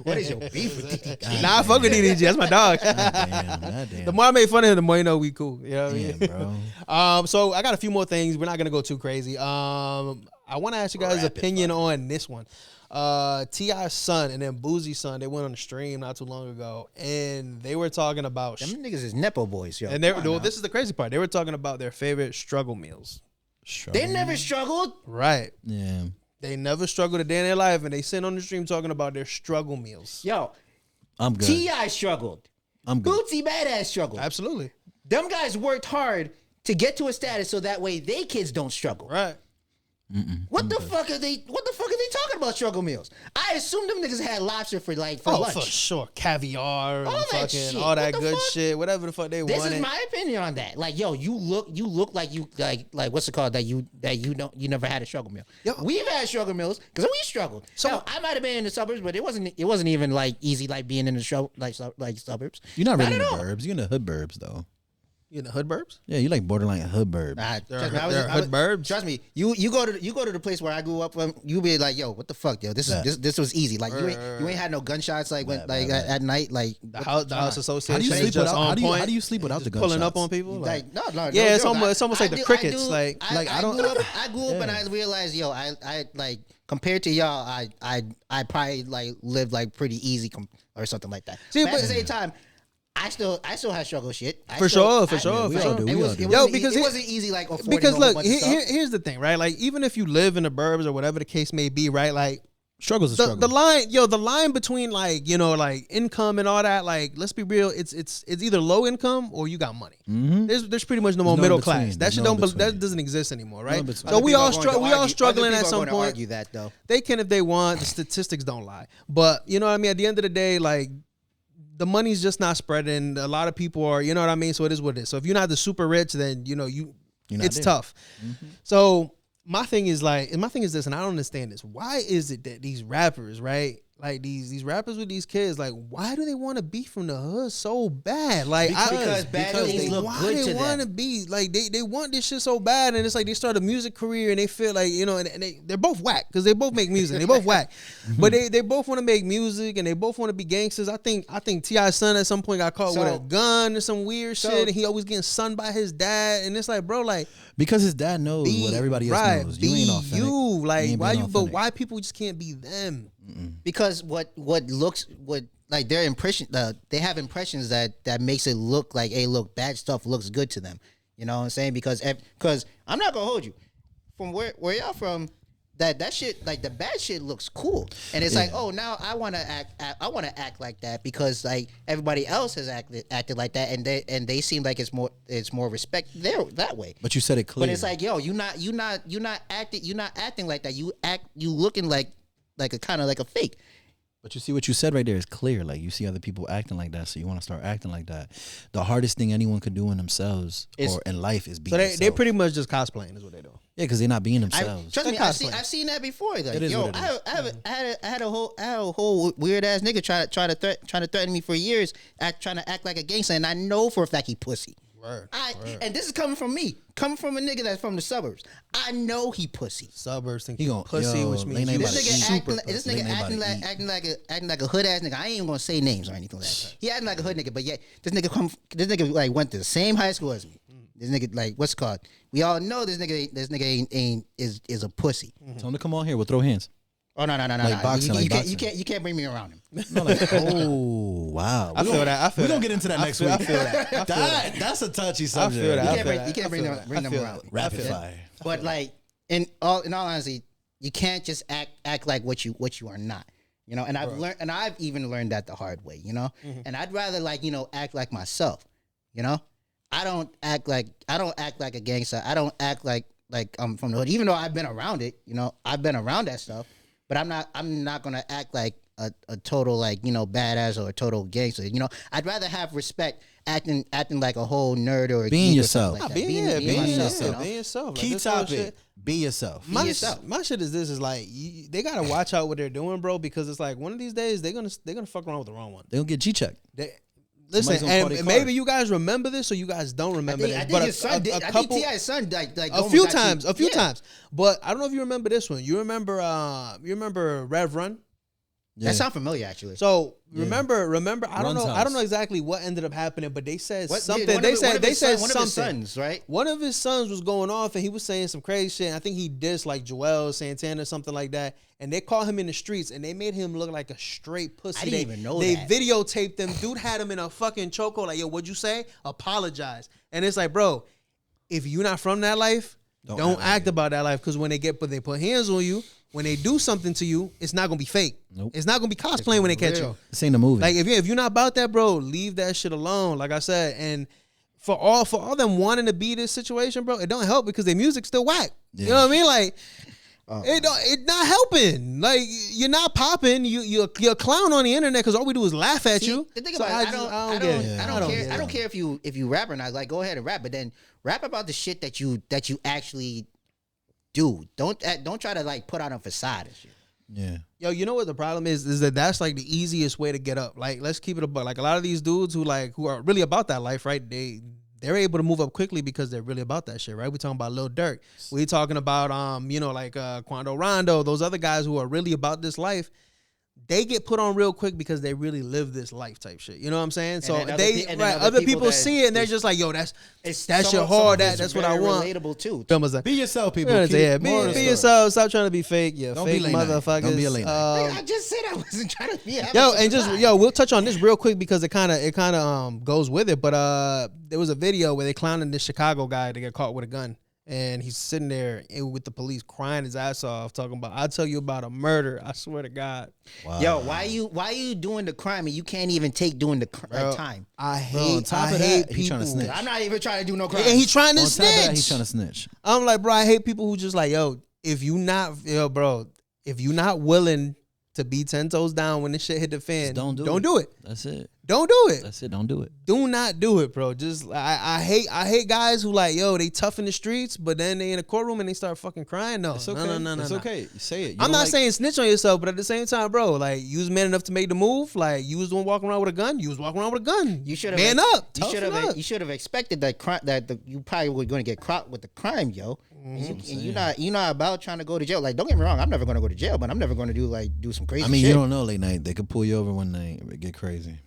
What is your beef with DDG? Nah, I fuck with DDG. That's my dog. Damn. The more I make fun of him, the more you know we cool. You know what I mean? Bro. So I got a few more things. We're not gonna go too crazy. I want to ask you guys' opinion on this one. T.I.'s son and then Boozie's son, they went on the stream not too long ago, and they were talking about them niggas is nepo boys, yo. And this is the crazy part. They were talking about their favorite struggle meals. They never struggled. Right. Yeah. They never struggled a day in their life, and they sit on the stream talking about their struggle meals. Yo, I'm good. T.I. struggled. I'm good. Bootsy Badass struggled. Absolutely. Them guys worked hard to get to a status so that way they kids don't struggle. Right. What the fuck are they talking about struggle meals? I assume them niggas had lobster for lunch. For sure. Caviar, All and that fucking shit. all that What the good fuck? shit, whatever the fuck they This wanted. is my opinion on that. Like, yo, you look like you like what's it called that you never had a struggle meal. Yo. We've had struggle meals because we struggled. So now, I might have been in the suburbs, but it wasn't even like easy like being in the suburbs. You're not really in at the all. burbs. You're in the hood burbs though. You in the hood burbs? Yeah, you like borderline hood burbs. Hood burbs. Trust me, you go to the place where I grew up from. You be like, yo, what the fuck, yo? This was easy. Like you ain't had no gunshots like at night. Like The house association. How do you sleep just without? on point. How do you sleep without the gunshots? Pulling up on people? like no. Yeah, it's joke. almost like the crickets. I grew up and Yeah. I realized, yo, I like compared to y'all, I probably like lived like pretty easy or something like that. See, but at but- the same time, I still had struggle shit. For sure. we all do. Yo, because it wasn't easy like affording Because a whole look, bunch of stuff. here's the thing, right? Like even if you live in the burbs or whatever the case may be, right? Like Struggle's a the struggle. the line between like like income and all that, like let's be real, it's either low income or you got money. There's pretty much no more There's no middle in class. between. That There's shit no in that between. doesn't exist anymore, right? in between. So we all Other struggling at people are some gonna point. argue that though. They can if they want. The statistics don't lie, but you know what I mean. At the end of the day, like the money's just not spreading. A lot of people are, you know what I mean. So it is what it is. So if you're not the super rich, then You're not it's there. tough. So my thing is this, and I don't understand this. Why is it that these rappers, right? Like these rappers with these kids, like why do they want to be from the hood so bad? Like Because bad things look why good they to want to them. be like they want this shit so bad, and it's like they start a music career and they feel like and they're both whack because they both make music. They both whack, but they both want to make music and they both want to be gangsters. I think T.I.'s son at some point got caught with a gun or some weird shit, and he always getting sunned by his dad, and it's like, bro, like Because his dad knows what everybody else knows. You ain't authentic. you like ain't why being you? But authentic. why people just can't be them? Because what like their impression, they have impressions that makes it look like, hey, look, bad stuff looks good to them. You know what I'm saying? Because I'm not gonna hold you from where y'all from. That shit, like the bad shit looks cool, and it's like, oh, now I want to act like that because like everybody else has acted like that, and they seem like it's more respect there that way. But you said it clear. But it's like, yo, you're not acting like that. You looking like a kind of like a fake. But you see what you said right there is clear. Like you see other people acting like that, so you want to start acting like that. The hardest thing anyone could do in themselves or in life is be. So they themselves. pretty much just cosplaying is what they do. Yeah, because they're not being themselves. Trust me, They're I've cosplaying. seen that before. Like, It is yo, what it is. I had a whole weird ass nigga trying to threaten me for years, trying to act like a gangster, and I know for a fact he pussy. Word. And this is coming from me, coming from a nigga that's from the suburbs. I know he pussy. Suburbs think He you gon' pussy, yo, which means Lane you ain't This about super to nigga, eat. this Lane nigga ain't acting like a hood ass nigga. I ain't even gonna say names or anything like that. He acting like a hood nigga, but yet this nigga like went to the same high school as me. This nigga like what's it called? We all know this nigga is a pussy. Tell him to come on here. We'll throw hands. Oh no. boxing, You boxing. can't bring me around him. No, like, oh wow. I feel that. We're gonna get into that next week. I feel that. That's a touchy I subject. feel that. You can't bring them around. Rapid fire. But like in all honesty, you can't just act like what you are not. You know, and I've even learned that the hard way, you know? And I'd rather act like myself, you know? I don't act like a gangster. I don't act like I'm from the hood, even though I've been around it, you know. I've been around that stuff, but I'm not going to act like a total badass or a total gangster, you know. I'd rather have respect acting like a whole nerd or a Being geek or yourself. something like that. Being myself, yourself. you know? Being yourself. Like, Key this whole topic. shit. Be yourself. My shit is this: is like they gotta watch out what they're doing, bro, because it's like one of these days they're gonna fuck around with the wrong one. They don't get G-checked. Listen, Somebody's gonna call and their maybe you guys remember this or you guys don't remember I this. think But his son did. a I think couple, T.I.'s son like a few times. But I don't know if you remember this one. You remember Rev Run? Yeah. That sounds familiar, actually. So remember. I don't Run's know house. exactly what ended up happening, but they said something. One of his something. sons, right? One of his sons was going off, and he was saying some crazy shit. And I think he dissed like Joel Santana or something like that. And they caught him in the streets, and they made him look like a straight pussy. I didn't even know they that. videotaped them. Dude had him in a fucking chokehold. Like, yo, what'd you say? Apologize. And it's like, bro, if you're not from that life, don't act about that life. Because when they put hands on you, when they do something to you, it's not gonna be fake. Nope. It's not gonna be cosplaying when they catch you. This ain't a movie. Like if you're not about that, bro, leave that shit alone. Like I said, and for all them wanting to be this situation, bro, it don't help because their music's still whack. Yeah. You know what I mean? Like It not helping. Like you're not popping. You're a clown on the internet because all we do is laugh at you. The thing So about it, I don't care if you rap or not. Like, go ahead and rap, but then rap about the shit that you actually do. Don't try to like put on a facade and shit. Yeah. Yo, you know what the problem is? Is that that's like the easiest way to get up. Like, let's keep it a buck. Like a lot of these dudes who are really about that life, right? They're able to move up quickly because they're really about that shit, right? We're talking about Lil Durk. We're talking about Quando Rondo, those other guys who are really about this life. They get put on real quick because they really live this life type shit. You know what I'm saying? So other people see it and they're just like, yo, that's your hard. That's what I want. Relatable too. Be yourself, people. Yeah, be yourself. Stop trying to be fake. Yeah, Don't fake be motherfuckers. Don't be a late night. I just said I wasn't trying to be. We'll touch on this real quick because it kind of goes with it. But there was a video where they clowning this Chicago guy to get caught with a gun. And he's sitting there with the police crying his ass off, talking about, I'll tell you about a murder. I swear to God. Wow. Yo, why are you doing the crime and you can't even take doing the time? I hate people. He's trying to snitch. I'm not even trying to do no crime. And he's trying to On snitch. top of that, he's trying to snitch. I'm like, bro, I hate people who just like, if you not willing to be 10 toes down when this shit hit the fan, don't do it. That's it. Don't do it. That's it. Don't do it. Do not do it, bro. Just I hate guys who like, they tough in the streets, but then they in a courtroom and they start fucking crying. No, it's okay. No. It's okay. Say it. I'm not saying snitch on yourself, but at the same time, bro, like you was man enough to make the move. Like you was the one walking around with a gun. You was walking around with a gun. You should have man up. You should have expected that crime you probably were going to get caught with the crime, yo. And you're not about trying to go to jail. Like, don't get me wrong, I'm never going to go to jail, but I'm never going to do some crazy shit. You don't know late night. They could pull you over one night and get crazy.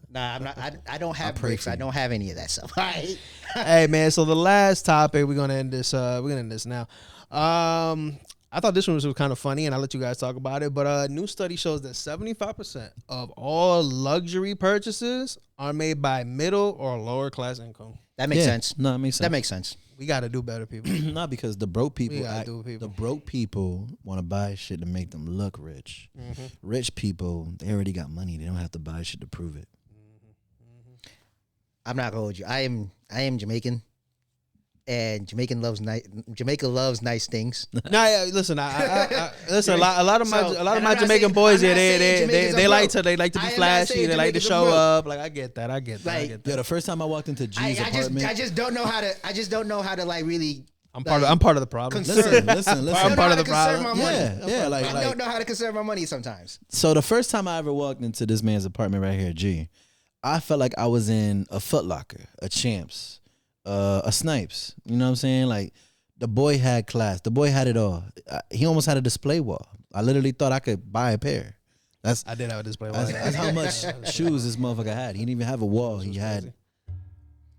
Nah, I'm not. I don't have bricks. I don't have any of that stuff. All right. Hey man, so the last topic we're gonna end this. We're gonna end this now. I thought this one was kind of funny, and I'll let you guys talk about it. But a new study shows that 75% of all luxury purchases are made by middle or lower class income. That makes sense. No, it makes sense. That makes sense. We got to do better, people. Not because the broke people. The broke people want to buy shit to make them look rich. Mm-hmm. Rich people, they already got money. They don't have to buy shit to prove it. Mm-hmm. I'm not gonna hold you. I am Jamaican, and Jamaica loves nice things. Nah, listen. I listen. A lot of my Jamaican boys, they like to be flashy. They like to show up. Like I get that. Yeah, the first time I walked into G's apartment, I just don't know how to like really. I'm part of the problem. Listen. I'm part of the problem. Yeah. I don't know how to conserve my money sometimes. So the first time I ever walked into this man's apartment right here, G, I felt like I was in a Foot Locker, a Champs, a Snipes. You know what I'm saying? Like the boy had class. The boy had it all. He almost had a display wall. I literally thought I could buy a pair. I did have a display wall. That's how much shoes this motherfucker had. He didn't even have a wall. He had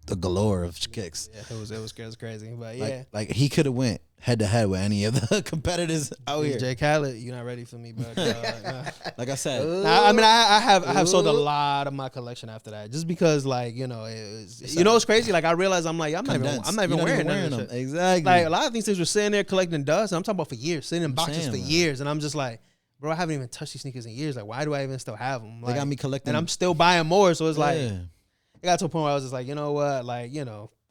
the galore of kicks. Yeah, it was crazy. But yeah, like he could have went head to head with any of the competitors out here. Jay Khaled, you're not ready for me, but like I said, I have sold a lot of my collection after that, just because it's crazy. Like I realized I'm not even wearing them. Exactly. Like a lot of these things were sitting there collecting dust, and I'm talking about for years, sitting in boxes for years, and I'm just like, bro, I haven't even touched these sneakers in years. Like, why do I even still have them? Like, they got me collecting, and I'm still buying more. So it's like, it got to a point where I was just like, you know what,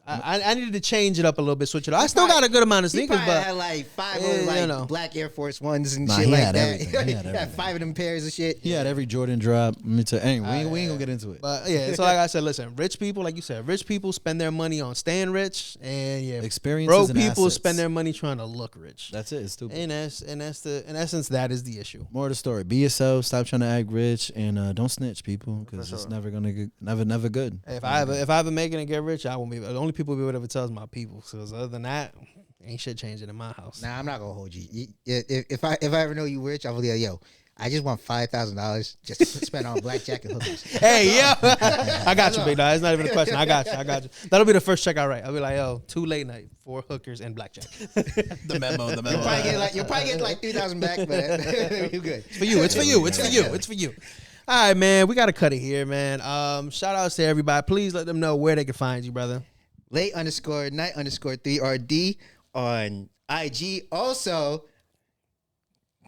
I needed to change it up a little bit, switch it up. I still got a good amount of sneakers, but had like 5 black Air Force Ones and shit like that. He had 5 of them pairs of shit. He had every Jordan drop. Anyway, we ain't gonna get into it. But yeah, so like I said, listen, rich people, like you said, rich people spend their money on staying rich, and experiences. Broke and people assets. spend their money trying to look rich. That's it. It's stupid. And in essence, that is the issue. More of the story: be yourself. Stop trying to act rich, and don't snitch, people, because it's never gonna get, never good. If I ever make it and get rich, I won't be the only people who ever tells my people. Because other than that, ain't shit changing in my house. Nah, I'm not gonna hold you. If I ever know you rich, I'll be like, yo, I just want $5,000 just to spend on blackjack and hookers. Hey, yo, I got you, big dog. It's not even a question. I got you. That'll be the first check I write. I'll be like, yo, 2 late night, 4 hookers and blackjack. The memo. You'll probably get like 3,000 back, but you're good. It's for you. All right, man. We gotta cut it here, man. Shout outs to everybody. Please let them know where they can find you, brother. late_night_3RD on IG. Also,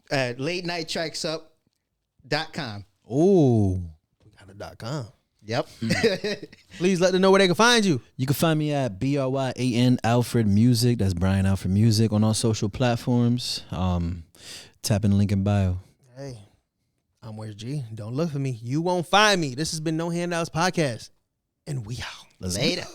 latenighttracksup.com. Ooh, we got a .com. Yep. Please let them know where they can find you. You can find me at BRYAN Alfred Music. That's Brian Alfred Music on all social platforms. Tap in the link in bio. Hey, I'm Where's G. Don't look for me. You won't find me. This has been No Handouts Podcast. And we out. Later.